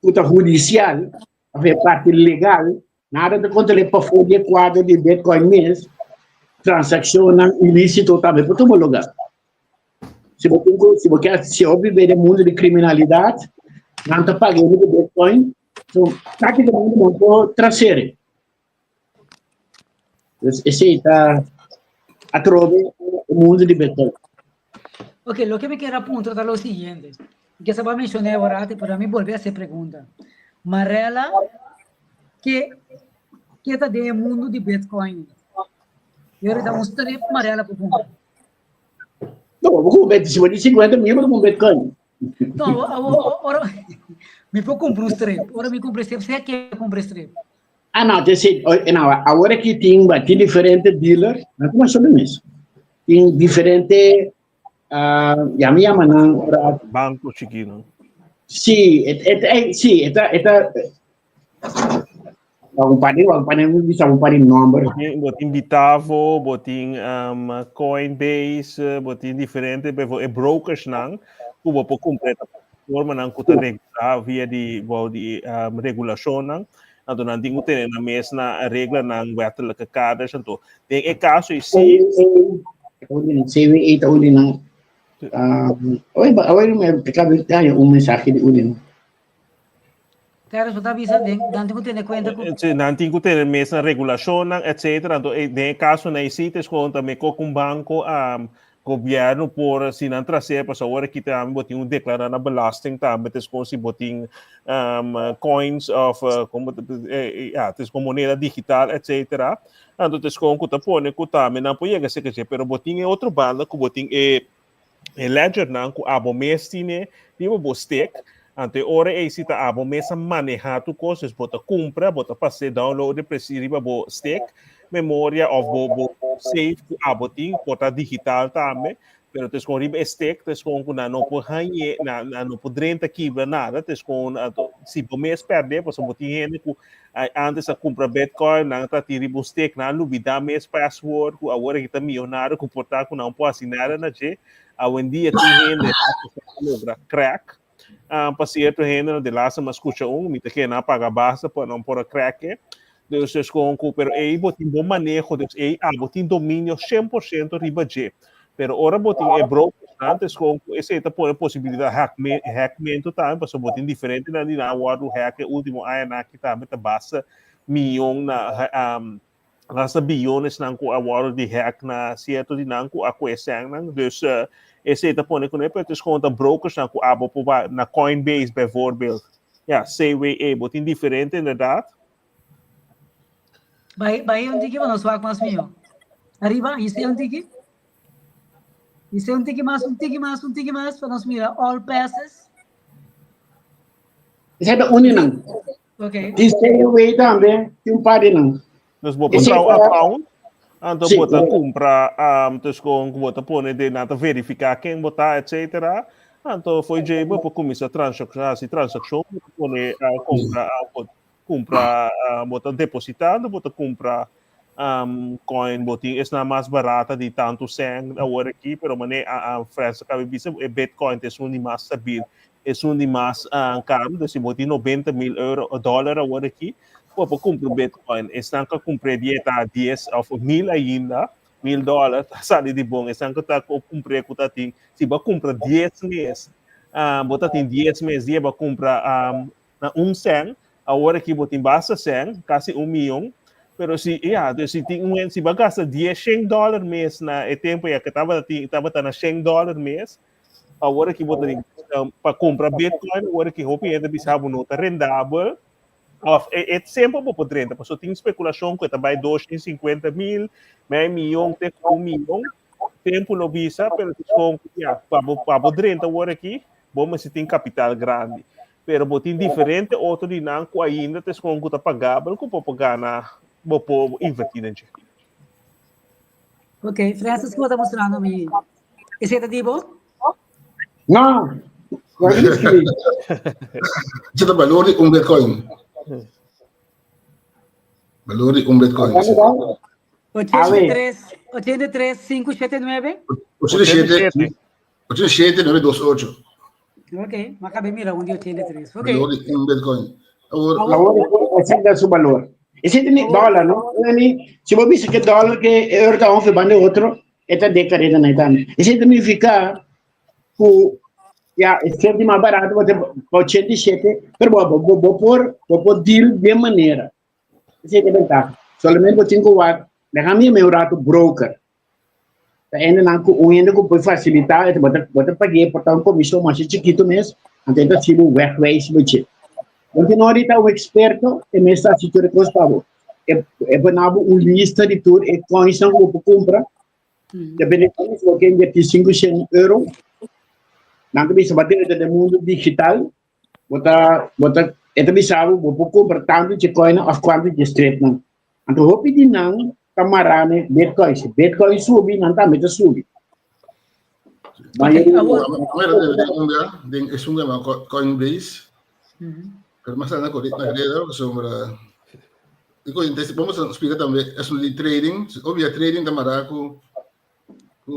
D: o judicial, a parte legal, nada de controlar para folha quadro de Bitcoin mês, transação ilícito também para todo lugar. Se você obviamente no mundo de criminalidade, não está pagando de Bitcoin, então praticamente não pode trazer. Esse está a trove o mundo de Bitcoin.
A: Ok, lo que me quiero apuntar es lo siguiente, que se va a mencionar ahora, pero a mí volver a hacer pregunta. Marela, ¿qué está del mundo de Bitcoin? Yo ahorita mostraré Marela por favor.
D: No, vou com 50 mil com Bitcoin.
A: Não, agora me vou comprar um strip. Agora me comprei strip. Você quer comprar strip?
D: Ah, não, não, agora que tem diferentes dealers, não é sobre isso. Tem diferentes, já me chamam para...
B: Banco chiquino.
D: Sim, um paninho bisa um paninho número.
B: Botin Bitavo, botin Coinbase, botin diferente, brokers nang, kubo po completa forma nang kuta regular via di regulação nang, então não tem que na mesma regra nang battle que cada santo. Tem é caso e se
D: CVA tá uli nang oi me cabe tayo mensagem de uli.
A: Claro, você avisa, não tem que ter conta.
B: Não tem que ter a mesma regulação, etc. Então, em caso na existe conta me com um banco governo por se não trazer para agora que também botin declarar na belasting também tes com se botin coins of como tes com moneda digital, etc. Então tes com que tapone que também não pode ser que pero botin é outro banda que botin é ledger não que abo mestine tipo bo stake. Ante ora é se tá abo mesa manejar tu coisas bota compra bota passar download precisa bo stake memória of bo save ku aboting bota digital também pero tes com riba stake tes com na não por hanhe na não podrenta quebra nada tes com se bo mês perder posso botar gente ku antes a compra Bitcoin na tá tiribo stake na lubida mês password ku agora que tá milionário ku portar ku não pode assinar na je a um dia tem gente logra crack paciente gente de lá se mas escuta me te que na paga basta para não por crack Deus es com pero aí botin bom manejo Deus aí botin domínio 100% riba je pero ora botin é broke antes com esse está por possibilidade hackmento também para botin diferente na guardo hack último aí na que também tá basta milhão na nasa bilhões na ko award de hack na certo de nanco a coesang nang dus esse está por com é para conta brokers na ko abo na Coinbase bijvoorbeeld ja CWE botin diferente inderdaad
A: Vai onde que nós vamos mais mil? Arriba, esse é um tiki. Esse é um tiki mais, para nós mirar all passes.
D: Esse é da Uni não.
A: Ok.
D: Tem stay away também, tem um par de não.
B: Nós vamos
D: Esse
B: entrar
D: é
B: o
D: para-
B: account, então
D: Sim,
B: bota
D: é.
B: compra, então com bota pôr de nada verificar quem botar, etc. Então foi de para começar a transação, pôr compra, bota depositado, bota compra coin, botin é na mais barata de tanto 100 agora aqui, pero mané a França cabe bisa é Bitcoin é um de mais stabil, é um de mais caro, desse botin 90 mil euro ou dólar agora aqui. Pô, comprar Bitcoin, estão que comprar dieta 10 ou 1000 ainda, $1000, sabe de bom, estão que tá comprar que tá tem, se vai comprar 10 meses, bota tem 10 meses, dia vai comprar na 100, agora que botin basta 100, quase 1 milhão, pero se se vai gastar 10 $100 mês na tempo que estava na $100 mês, agora que botin para comprar Bitcoin, agora que roupa ainda bisabo nota rendável. É sempre por 30, porque tem especulação que também 250 mil, meio milhão, até 1 milhão, tempo não visa, mas para 30 agora aqui, bom, se tem capital grande. Pero botin diferente, outro de não, ainda tem com que pagável, que pode pagar na bopo invertida.
A: Ok, Francis, que está mostrando a mim? Esse é tipo?
D: Não, não é isso que
C: Ito na valori Bitcoin. Valori Bitcoin.
A: 83 579.
C: 87 928.
A: Ok, acabei mira um de 83. Ok.
C: Valori Bitcoin. Agora,
D: Agora, esse é o seu valor. Esse é o dólar, não? Se você diz que dólar que euro está um fibando outro, é de carreira na Itália. Esse significa que esse é mais barato, você pode 87, mas vou por deal de maneira. Esse é a vantagem. Solamente você tem que deixar meu rato broker. Ainda não pode facilitar, você pagar por uma comissão mais chiquito mesmo, até que se o workway se você. Então, ahorita o experto é mesmo se tu recostava. É banabo lista de tudo, é coins que você compra. Depende de se você investir 500 euros, não que você bater no mundo digital, você bisa você compra tanto de coin ou quanto de straight não. Então, o que não camarada Bitcoin sube, não tá mesmo sube. Mas
C: den is een Coinbase. Pero más adelante con la idea sobre vamos a explicar también eso de trading, obvio trading tamara com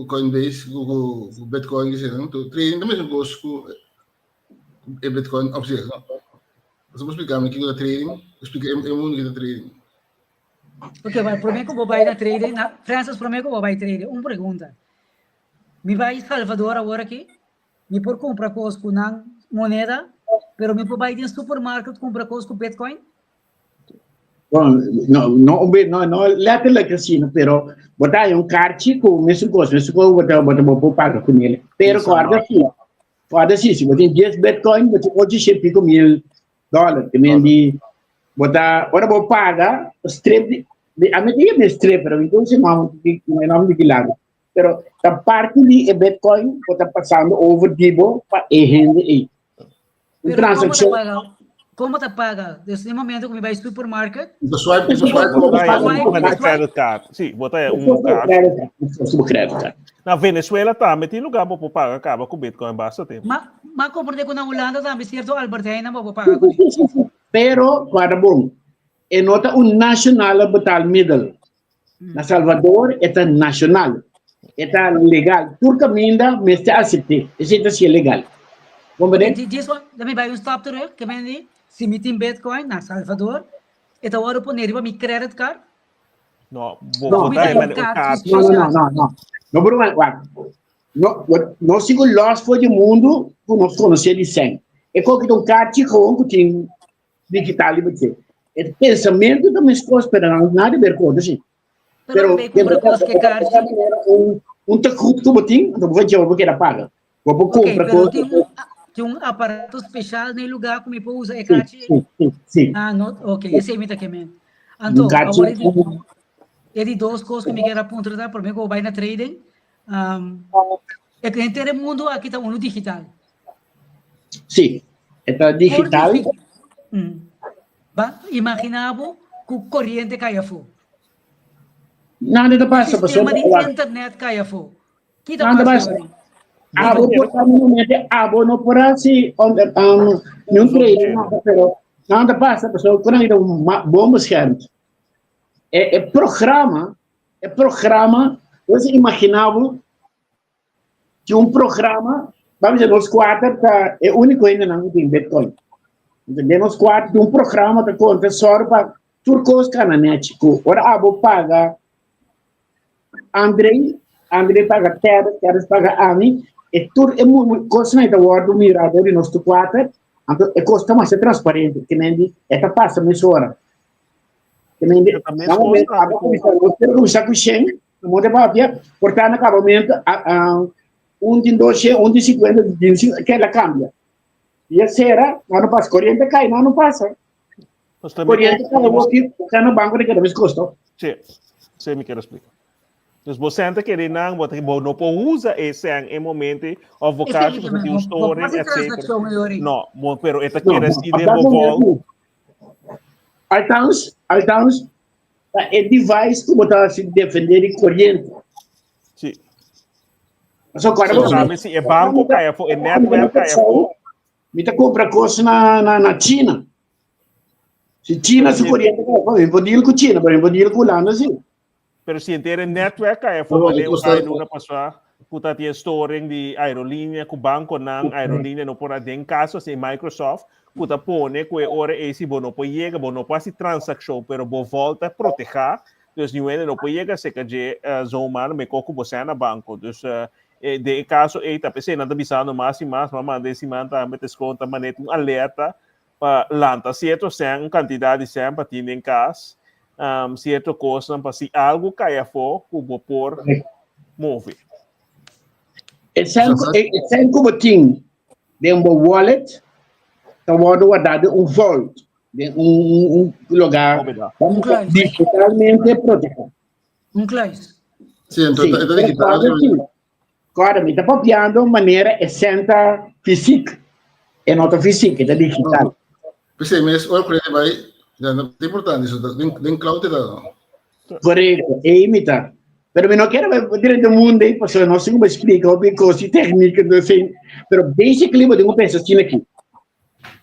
C: Coinbase, com Bitcoin que não, trading também é gosto com Bitcoin op zich, não. Vamos explicar aqui o trading, explicar é mundo que trading.
A: Ok, mas prometo que vou vai na trading, Francis prometo que vou vai trading. Uma pergunta. Me vai Salvador agora aqui, me por comprar coisas com moneda, pero me por vai em supermercado comprar coisas com Bitcoin?
D: não, later casino, pero botar carte com mesmo coisa, botar paga com ele. Pero guarda sim, se você tem 10 Bitcoin, você pode ser $5,000, também de botar, vou pagar, strip, a minha é strip, pero então se não me lado. Pero a parte de Bitcoin, você passando over dibo para rende aí.
A: Transação. Como te paga? Desde o momento que me vai ao supermercado?
C: Swipe.
B: Credit card. Sim, botar
D: crédito.
B: Na Venezuela também tem lugar para pagar, acaba com Bitcoin basta tempo.
A: Mas comprei com na Holanda também, certo? Albertina, não vou pagar com
D: Pero, para bom, é nota nacional botar middle. Na Salvador, é nacional. É legal. Turca minda, mas está aceite. Isso é legal.
A: Como é? Diz, também vai stop to que me se me tem Bitcoin na Salvador, então agora eu poner meu credit card?
B: Não, vou botar o card.
D: Não sigo loss for o mundo, nós conhecemos de 100. É como que um card que tem digital e você. É pensamento da minha esposa, esperando nada a ver com isso.
A: Pero compra coisas que card.
D: Tacup que eu tenho, não vou dizer o que era paga. Vou comprar coisas.
A: Tem aparato especial no lugar que me pode usar é card?
D: Sim.
A: Ah, não, ok, esse é o que me. Então, agora é de duas coisas que me quero apontar, por mim, que eu vou na trading. É que a gente tem um mundo aqui, está no digital.
D: Sim, é digital.
A: Imaginava que o corrente caia fora.
D: Nada da passa,
A: O
D: pessoal.
A: sistema de internet caia fora. Que está
D: Nada
A: passando?
D: Abo no por assim, não treino nada, pero nada passa, pessoal. Quando ainda bom gente. É programa, você imaginava que programa, vamos dizer, nos quatro, é o único ainda não tem Bitcoin. Nos quatro, de programa que conta só para turcos cananéticos. Ora, abo paga Andrei paga Teres paga Ami, e tudo é muito, coisa não é do mirador de nós quatro, então é coisa mais transparente, que nem de, esta passa mais hora. Que nem de, agora começar com o Shen, no mundo de Bávia, portanto, acabamento, de 12, de 50, de 25, que ela cambia. E a será, não passa, corrente cai, não passa. Corrente cai, eu aqui, está no banco de que deve custar.
B: Sim, você me quer explicar. Dus você querer não, você não pode usar esse em momento ou vocação para ter um story, etc. Não, pero esta quer assim de volta.
D: Altans, é device que botar se defender de corrente.
B: Sim.
D: Só cara
B: sabe se é banco cai, é network cai.
D: Me tá compra coisa na China. Se China se corrente, eu vou dir com China, mas eu vou dir com Holanda assim.
B: Pero se inteira network kaya fo mali usay nuna paswa puta ti storing di aerolínea ku banco nang aerolínea no pora den caso se Microsoft puta pone que ora esse bono po llega bono pasi transaction pero bo volta proteger dus nu ene no po llega se que je zomar me coco você na banco dus de caso eita pese nada bisando mais e mais mama desse manta metes conta manet um alerta pa lanta certo sem quantidade sem para ter em casa certo coisa para se algo caia fora o vapor move.
D: É como tem de wallet, então guardado vault, de lugar digitalmente protegido.
A: Class.
C: Sim, então está digital.
D: Agora, me está copiando de maneira essência física, e não física, é digital.
C: Pensei, mas o corrente vai é importante isso, tem cloud da.
D: Correto, é imitar. Pero eu não quero ver do mundo aí, porque eu não sei como explicar, porque coisa técnica, não sei. Pero basically, eu tenho pensado assim aqui.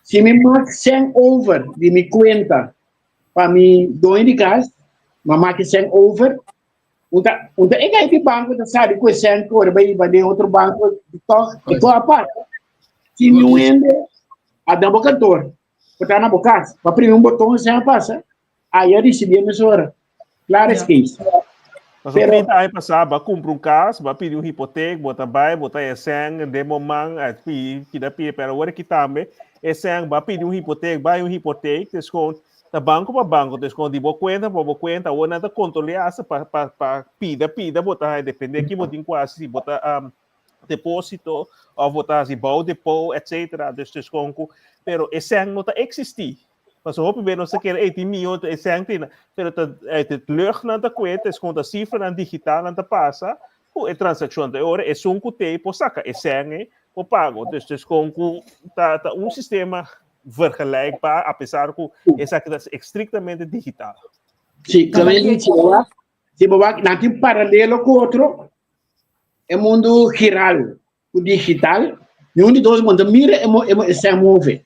D: Se me marca 100 over de minha conta para mim doar de casa, mas marca 100 over, então é que o banco da sabe que 100 over vai de outro banco, então a parte. Se me vende a dar bocator, botar na boca, para primeiro botão sem passa, aí eu recebi a mesura. Claro que é isso.
B: Mas o 30 anos passava, compra caso, vai pedir hipoteca, botar essência, demomang, que dá pia, pero agora que também, essência, vai pedir hipoteca, desconto, da banco para banco, desconto de boa conta, ou nada controlar para pida, botar, depende que botar quase, se botar depósito, ou botar se bom depósito, etc., desconto, pero essência não está existir. Mas o hope não se quer 80 milhões de cento, pero te lucht na ta kwete, es conta cifra na digital na ta passa, a transação de hora é só te por saca, é sangue, por pago, dus com tá sistema vergelijkbaar, apesar que é estritamente digital.
D: Sim, também se boa, não tem paralelo com outro, é mundo giral, o digital, e um de dois mundo mira é se move.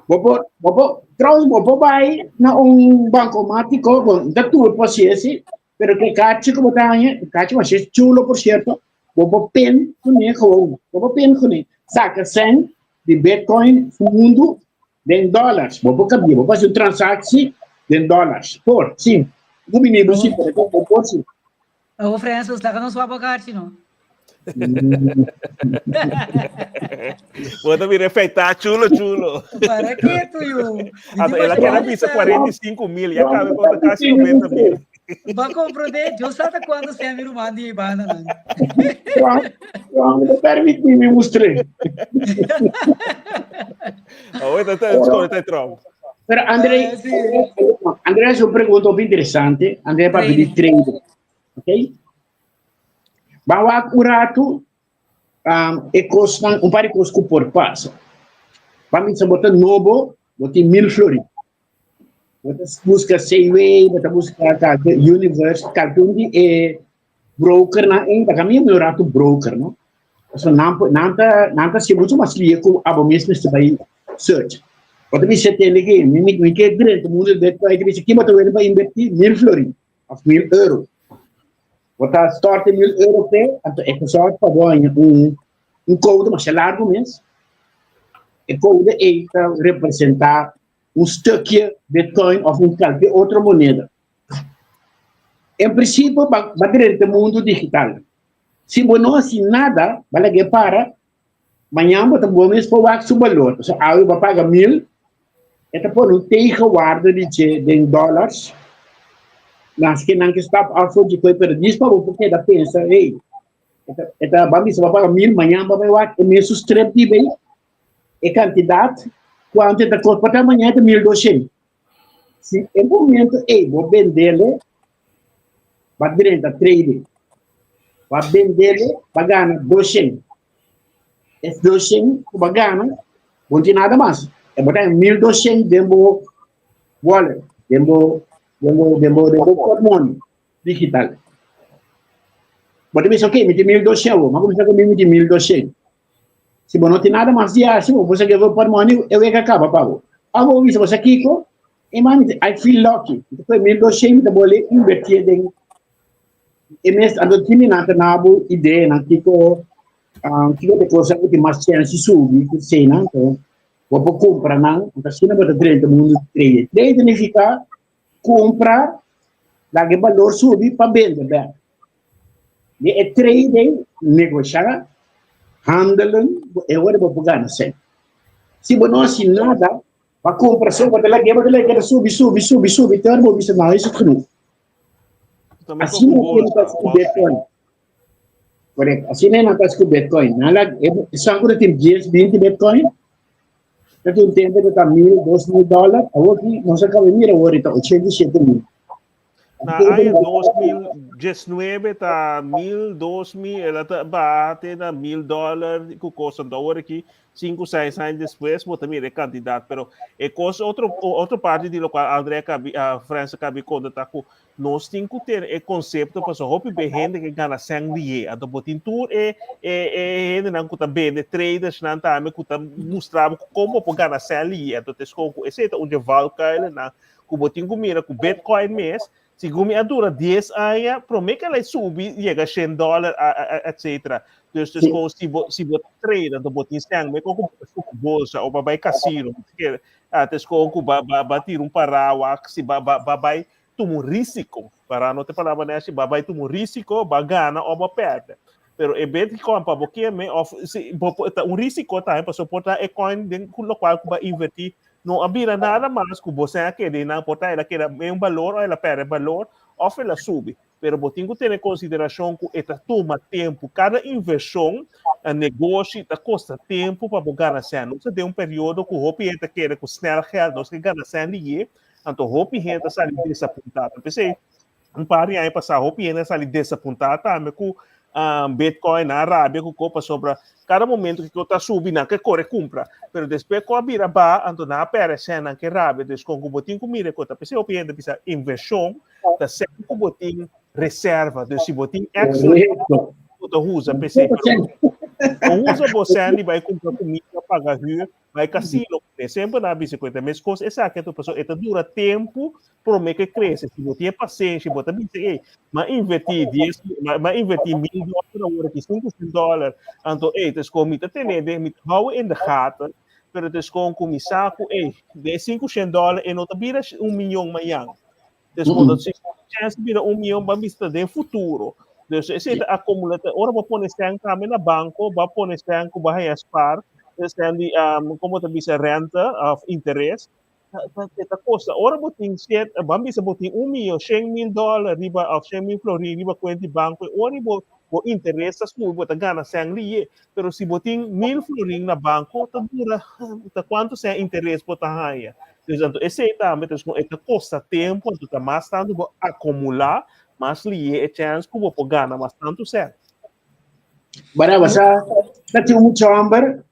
D: Bobo vai na banco automático, da tudo paciência, pero que cacho como tanha, cacho mas é chulo por certo, bobo pen com saca 100 de Bitcoin no mundo em dólares, bobo cabia, bobo fazer transação em dólares, por sim, o menino sim, por sim.
A: O Francis, lá que não sua boca, não.
B: Vou me respeitar, chulo.
A: Para que tu, eu?
B: Ela quer visa 45 mil e acaba com quase 90 mil.
A: Vai compreender, eu sei até quando você é meu irmão de Ibana, não?
D: Não permite me mostrar.
B: Oi, tá tronco.
D: Pero André,
A: Sí.
D: André es una pregunta muy interesante. André para pedir trade. ¿Ok? Vamos a curato e costan un par de cosas por paso. Vamos a botar novo, botar 1000 flores. Busca Sayway, busca Universe, cartão de broker na ainda caminho melhorar o broker, não? So nanta se muito mais que com abo mesmo se vai search. Quando me sete legi, me que grande mundo de que me que mas eu vai investir 1000 florins, of 1000 euro. Bota start 1000 euro te, é que só para ganhar code mais largo mês. E code é representar stukje Bitcoin of qualquer outra moeda. Em princípio, vai o mundo digital. Se você não assina nada, vai que para, amanhã você vai para o valor. Se alguém vai pagar 1000, então por um tempo guarda de dólares, nas que não está a fonte de coisa para disso, para você da pensa, ei, então vamos pagar 1000, amanhã vai pagar o mesmo strep de bem, e quantidade. Quanto está custando amanhã é 1200. Se em momento vou vender-lhe, vai direto a trade, vai vender-lhe, vai ganhar 200. Esse 200 vai ganhar, não tem nada mais. É botar 1200 dentro do wallet, dentro do portmônio digital. Pode pensar, ok, me tem 1200, mas começar comigo de 1200. Se você não tem nada mais de assim, você quer ver o patrimônio, eu que acaba, Pablo. Agora, se você Kiko, I feel lucky. Depois, 1200, eu vou investir em... E mesmo, eu tinha uma ideia, Kiko, de coisa que mais chance subir, que sei, não? Vou comprar, não? Então, se não vou ter mundo trade. Trade significa comprar, dar que valor subir para vender. E trade, negociar, handelen, agora vou pagar na cena. Se você não assina nada, vai comprar só, vai lá, subir, então vou ver não, isso é tudo. Assim não tem para o Bitcoin. Correto, assim não para o Bitcoin. Só quando tem 10, 20 Bitcoin, já tem um tempo que está $1000, $2000, agora não se acaba de mirar, agora está 87,000.
B: Na área 2019 está 1000, 2000, ela está bate na $1000 que custa da hora aqui 5, 6 anos depois, vou também é candidato, pero é coisa outra parte de local André a França cabe quando tá com nós temos que ter o conceito para só hope be gente que ganha sangue, então botin tour gente não que também de traders não tá me que tá mostrar como para ganhar sangue, então esse é onde valca ele na que botin com mira com Bitcoin mês. Se a dura 10 anos, promete que ela subir, chega a $100, etc. Então, se você treina, então você tem que com bolsa ou vai cassino, vai tirar paraguas, se vai tomar risco, para não ter palavra nessa, vai tomar risco, vai ganhar ou vai perder. Pero é bem que para você, risco também para suportar a coin no qual vai investir. Não havia nada mais que você querer, não pode ela querer um valor ou ela perde valor ou ela sube. Mas você tem que ter em consideração que ela toma tempo. Cada inversão, negócio, custa tempo para ganhar cena. Você tem período que o gente quer que snel geld, nós que ganhar cena ali, então o gente sai desapontado. Pensei, par de anos passar, o gente sai desapontado, também com Bitcoin na Arábia, que copa sobre cada momento que está subindo, que corre compra, mas depois que a vira ba, então na aparece na que Arábia, depois com o botinho com mira, que pensei o cliente precisa inversão, tá sempre com o botinho reserva, então se botinho extra, tu usa, pensei, usa você ali vai comprar comida, pagar rua, vai cassino, sempre na bicicleta, mas coisa essa que tu pessoa, ela dura tempo, promete que cresce, se você tem paciência, você também mas investir $1000 na hora que $500, então das comidas tem de hou in de gaten, pero das com saco, de $500 e não vira milhão amanhã. Dus quando se chance vira milhão, vai vista de futuro. Dus esse acumula, ora vou pôr esse também na banco, vai pôr esse banco, vai spar, esse como também se renta of interest. Esta costa, ora botin set, bambi sa botin $1,000, $100,000 riba of $100,000 riba kwenti banco, ora bo interest sa subo ta gana sang liye, pero si botin $1,000 na banco, ta dura ta quanto sa interest po ta haya. Então, esse aí também, então, custa tempo, então, tá mais tanto vou acumular, mais lhe é chance que vou ganhar mais tanto certo.
D: Bara basa tati chamber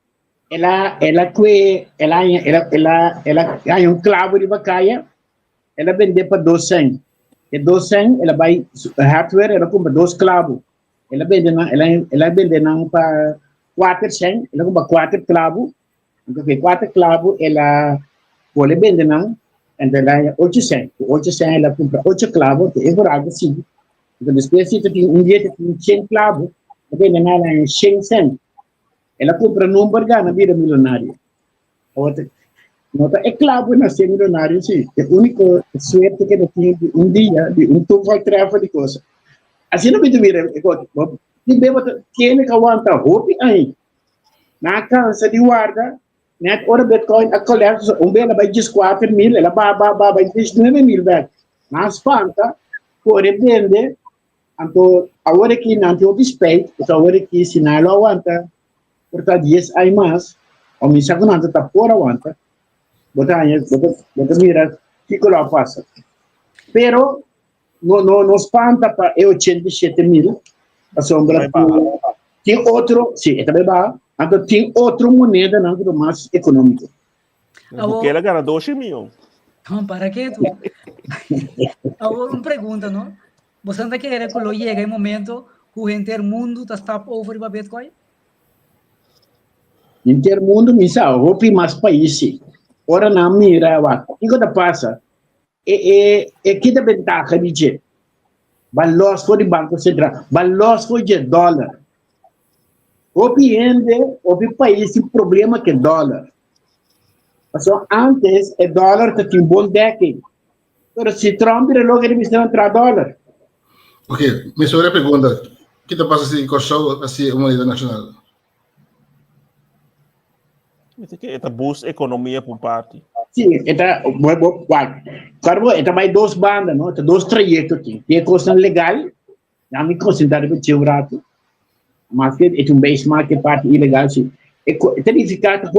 D: ela hay um clavo de bacaia, ela vende para 200. E 200 ela vai hardware, ela compra 2 clavos. Ela vende na para 400, ela compra 4 clavos. Então, 4 clavos ela pode vender na, então ela 800. 800 ela compra 8 clavos, que é por algo assim. Então, depois se tem dia tem 100 clavos, vende na 100 ela compra número ganha vida milionário. Outra, nota é claro na ser milionário sim. É a única suerte que eu tenho dia de total trefa de coisa. Assim não me mira, que beba que aguanta roupa aí. Na casa de guarda, net ora Bitcoin a coleta bela vai 4.000, ela vai 19.000 back. Na espanta, por vende, então agora que não tem o respeito, agora que se não aguanta portanto, 10 hay más, o mi saco no está por aguanta, bota mira, ¿qué lo pasa? Pero, no espanta para 87.000, a sombra, tem outro, sim, é também bom, então tem outra moneda não, mais econômica.
B: Porque ela ganha 12 mil.
A: Não, para que tu? Uma pergunta, não? Você não quer que lo llegue em momento que o gente do mundo está over para Bitcoin?
D: Em ter mundo, misa, o mais países. Ora na mira, o que passa? É que da ventaja de dizer, balos foi de banco central, balos foi de dólar. O país tem problema que dólar. Então, antes, o dólar tinha um bom decking. Mas se Trump logo ele vai entrar dólar.
C: Ok, minha segunda pergunta, o que passa se Kosovo assim uma moeda nacional?
B: Esta boost economia por parte.
D: Sim, claro, vai 2 bandas, não? 2 trajetos aqui. Tem a coisa legal, não me considero que tinha rato, mas que é um benchmark que parte ilegal, sim. Verificado,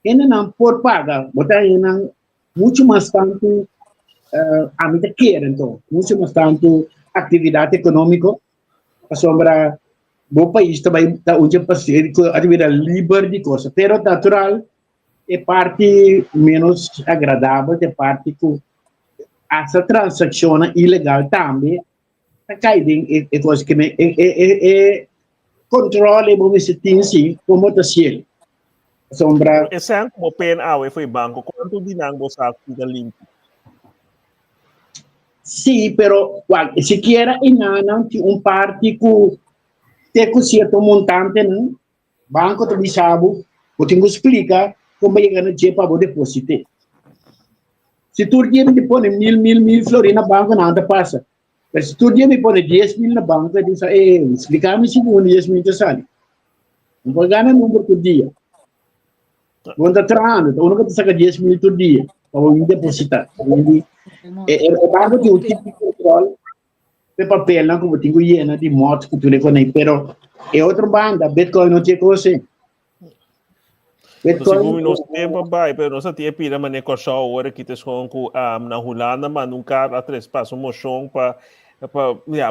D: ainda não por paga, botar ainda muito mais tanto a minha queira, então, muito mais tanto atividade econômica, a sombra bom país também está onde passei atividade livre de coisa, pero natural é parte menos agradável, é parte que essa transação ilegal também está caindo em coisa que controle, vamos dizer assim, como está sendo. Sombra.
B: Esse ano, como PNA foi banco, quanto dinheiro você fica limpo?
D: Sim, pero siquiera inanan um parte que tem certo montante, não? Banco também sabe, eu tenho que explicar como é que a gente para depositar. Se tu dia me põe 1.000 flores na banca, nada passa. Mas se tu dia me põe 10.000 na banca, diz, explicar-me se não 10.000 te sai. Não pode ganhar número por dia. Quando está treinando, então nunca te saca 10.000 por dia, para eu depositar. O banco tem um tipo de controle, de papel, não como tenho hiena de moto que tu reconhece, pero é outra banda, Bitcoin não tem coisa.
B: Bitcoin não tem papai, pero não se tem pira mas negócio agora que te com na Holanda, mas nunca atrás passa um moção para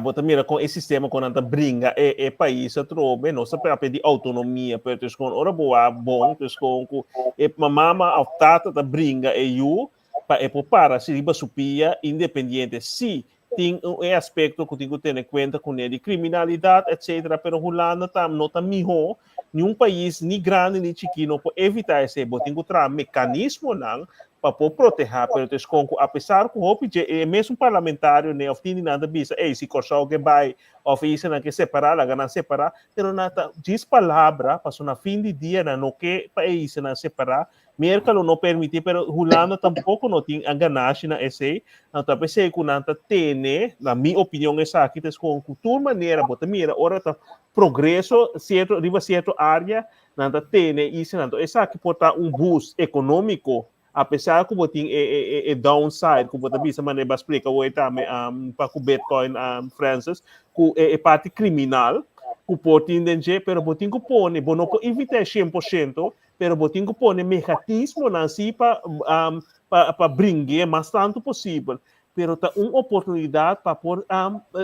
B: bota mira com esse sistema quando anda brinca é país a trobe, não se para pedir autonomia, pero te com ora boa bom, te com é mama ao tata da brinca é you para se riba supia independente se tem um aspecto que tem que ter em conta com ele criminalidade etc, pero Holanda não está melhor nenhum país nem grande nem pequeno para evitar esse tem que ter mecanismo não para proteger pero apesar que o mesmo parlamentário né of tem nada bisa se Kosovo que vai oferecer na que separar a ganhar separar pero nada diz palavra passou na fim de dia não que país na separar mercado não permite pero Holanda tampouco não tem a ganância na esse então pensei que não tem na minha opinião essa aqui tem com cultura maneira bota mira ora tá progresso certo riba certo área não tem isso não essa aqui pode dar boost econômico apesar que você tem downside que você bisa maneira explica o também para o Bitcoin Francis que é parte criminal que pode entender, pero botin que pone, não pode evitar 100%, pero botin que pone mecanismo assim para brincar mais tanto possível. Pero tá uma oportunidade para pôr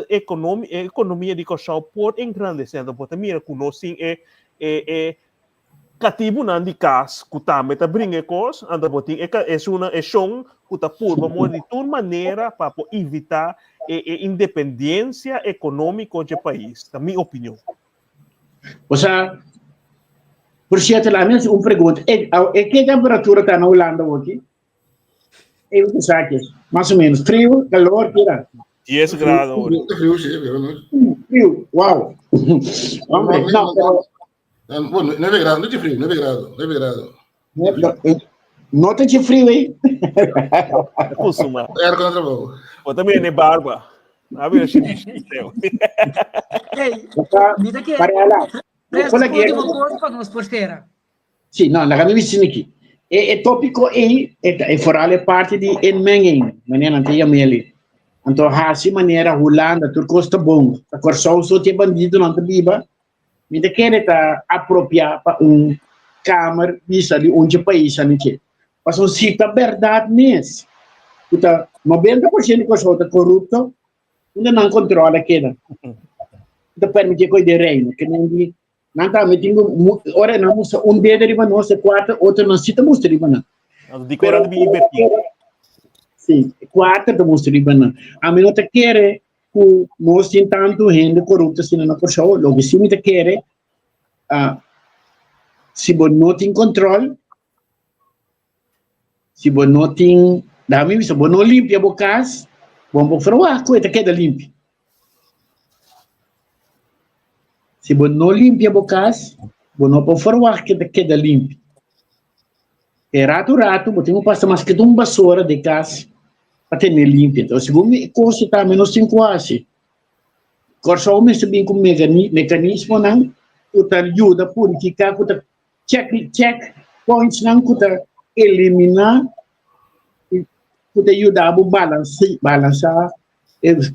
B: economia de Kosovo por engrandecendo, porque mira que nós sim cativo não de casa, que também tá brincar coisas, anda botin é chão que tá por de toda maneira para evitar independência econômica do país, na minha opinião.
D: Ou seja, por certo, lá mesmo, uma pergunta, que temperatura está na Holanda hoje? Eu não sei, mais ou menos, frio, calor, tira.
B: 10 graus hoje.
C: Frio, sim,
D: Frio, uau. Hombre, não, pero...
C: Bueno, 9 grados, não é frio, 9 grados.
D: Não tem frio, hein?
B: Consuma.
C: É ar contra
B: Eu também é barba. A ver,
A: Ei, mira que
D: para lá.
A: presta última coisa para nós, porteira.
D: Sim, não, na minha visão aqui. É tópico é fora parte de enmenging, maneira não tem ameli. Então, assim maneira Holanda, Turco está bom. A Kosovo só tem bandido não tem biba. Me de querer tá apropriar para câmara visa de onde país a gente. Mas o cita verdade mesmo. Então, 90% de Kosovo está corrupto, ainda não controla aquilo. Então, permite que de reino, que nem não tá metendo ora não usa dedo de nós quatro, outro não cita mostra de banana.
B: De cor de invertido.
D: Sim, quatro de mostra de banana. A menos que quer que nós tem tanto gente corrupta assim na Kosovo, logo se me quer se você não tem controle, se você não tem, dá-me isso, você não limpa a boca, vamos falar a coisa que é limpa. Se você não limpa a boca, você não pode falar que é limpa. É rato, você tem que passar mais que uma vassoura de casa para ter limpo. Então, se você considerar menos 5 horas, Kosovo me bem com mecanismo, não, que ajuda a purificar, que check points, não, que eliminar, que ajuda a balançar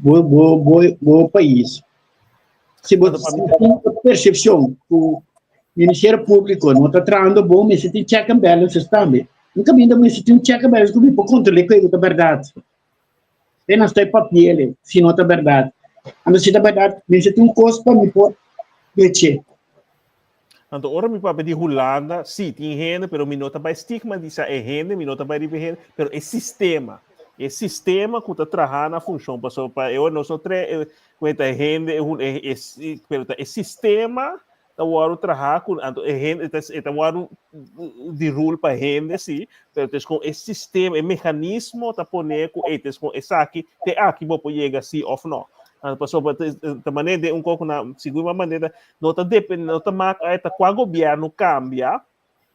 D: o país. Se você tem percepção que o Ministério Público não está tratando bom, mas você tem check and balances também. Nunca me ainda você tem um check and balances que pode controlar que é verdade. Tem não está em papel, se não é verdade. A não ser da verdade, você tem um custo para me pôr leite.
B: Então, ora me papai de Holanda, sim, tem gente, pero me nota para estigmatizar a gente, me nota para gente, pero é sistema que está trabalhando na função, para eu não sou cuenta gente, é sistema da hora trabalhar com a gente, está hora de rule para gente, sim, pero com esse sistema, é mecanismo da poner com esse aqui, vou chegar assim ou não. Pessoal, de maneira um pouco na segunda maneira, não está marca qual governo cambia,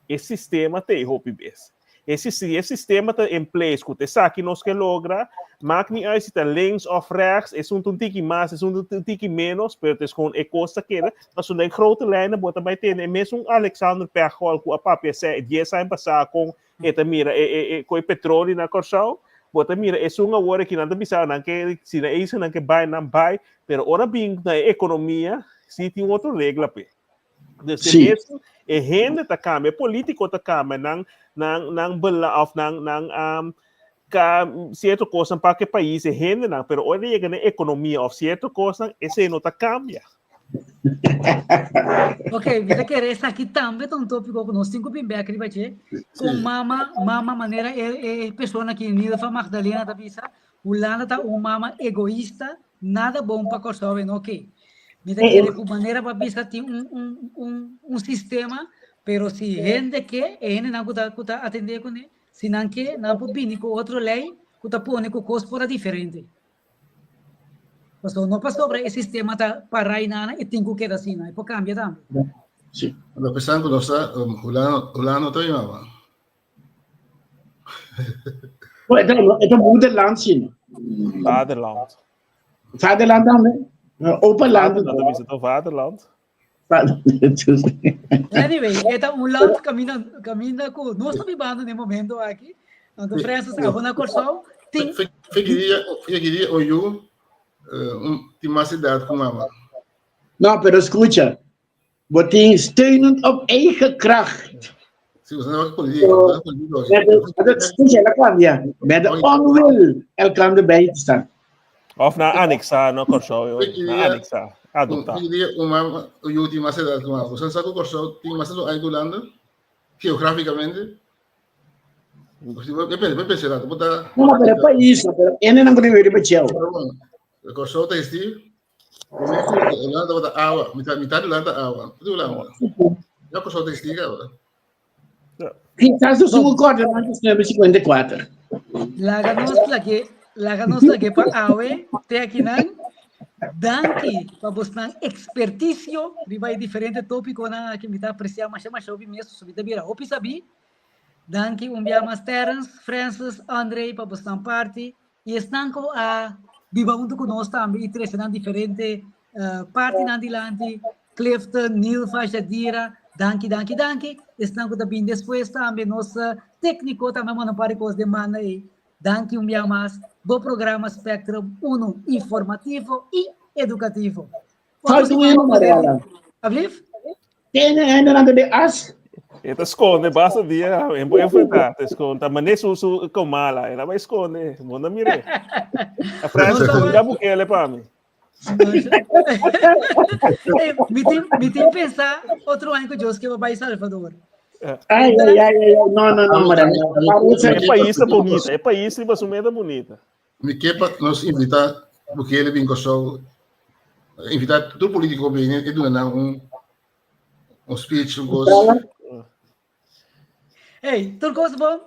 B: esse sistema tem hobbies. Esse sistema está em place, que você sabe que nós que logra, mas nem aí está links of rechts, é um tique mais, é um tique menos, mas com a costa que era, mas uma grote lijn, bota vai ter mesmo Alexander Pechol, que a papel se 10 anos passar com esta mira, com o petróleo na Kosovo. Bota mira, é uma hora que não bisa não que se não é isso não que vai não vai, pero ora bem na economia se tem outra regra pe. Desse mesmo é gente tá cama, é político tá cama não bela of não certa coisa para que país é gente não, pero ora chega na economia of certa coisa esse não tá cambia.
A: Ok, vida que essa aqui também é um tópico que nós temos que ver aqui, vai ter com mama maneira é pessoa que nida fa Magdalena da bisa, Holanda tá mama egoísta, nada bom para Kosovo, não ok. Vida que com maneira para bisa tem um sistema, pero se gente que não kuta atender com ele, se não que não pode vir com outra lei, kuta pone com coisa fora diferente. Pastor, não passou sobre esse sistema para Rainana e tem que ser assim, não é? Pode cambiar também.
C: Sim. Quando pensando que nossa, Holanda também não.
D: Então muda land sim.
B: Vaderland.
D: Vaderland também. Open land.
B: Dat is het al Vaderland.
A: Anyway, então land caminha com nós estamos vivendo no momento aqui. Então, França, a Rona Kosovo tem.
C: Fiqueria o tem mais idade com mama.
D: Nou, pero escucha. Boting steunend op eigen kracht.
C: Sí, usted no va a política.
D: Escucha, la cambia. Met de onwil elkaar erbij te staan.
B: Of na anexa, no corso, na anexa, adopta.
C: Queria uma última cidade com você sabe o corso tem mais do Aigulanda geograficamente. Depende, pensar, botar.
D: No, pero pa isso, pero ene não conheço de tchau.
C: O corso tem este. Holanda botar água, metade Holanda água. Tudo Holanda. Já o corso tem este, cara.
D: Quizás eu sou o corte antes de 54.
A: Laganos lagi pa awe, te aqui nan, danki, pa busnang expertisio, riba diferente tópico na que me tá apreciar mas ouvi mesmo, subida bira, opi sabi, danki mas Terence, Francis, Andrei, pa busnang party, e estanco a biba unto conosco também, e três nan diferente party nan dilanti, Clifton, Nilfa, Jadira, danki, estanco também depois também nossa técnico também mano para com os demandas aí. Danke mais, bom programa Spectrum 1 informativo e educativo.
D: Falta um ano, Mariela.
A: Ablif?
D: Tem ainda de as.
B: Ito esconde, basta dia, enfrentar, esconde, mas nem susu comala, ela vai esconde, manda mire. A França já buquele para mim.
A: Me tem pensar outro ano que eu vou para Salvador.
D: Ai, não, Mariela.
B: É país bonito, é país que você meda bonita.
C: Me quepa nos invitar, porque ele vem com show, invitar todo político bem, e do um speech, gosto.
A: Ei, tudo gosto bom?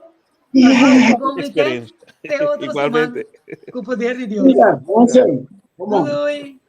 A: Bom weekend. Tem outro semana com o poder de Deus.
D: Vamos.
A: Oi.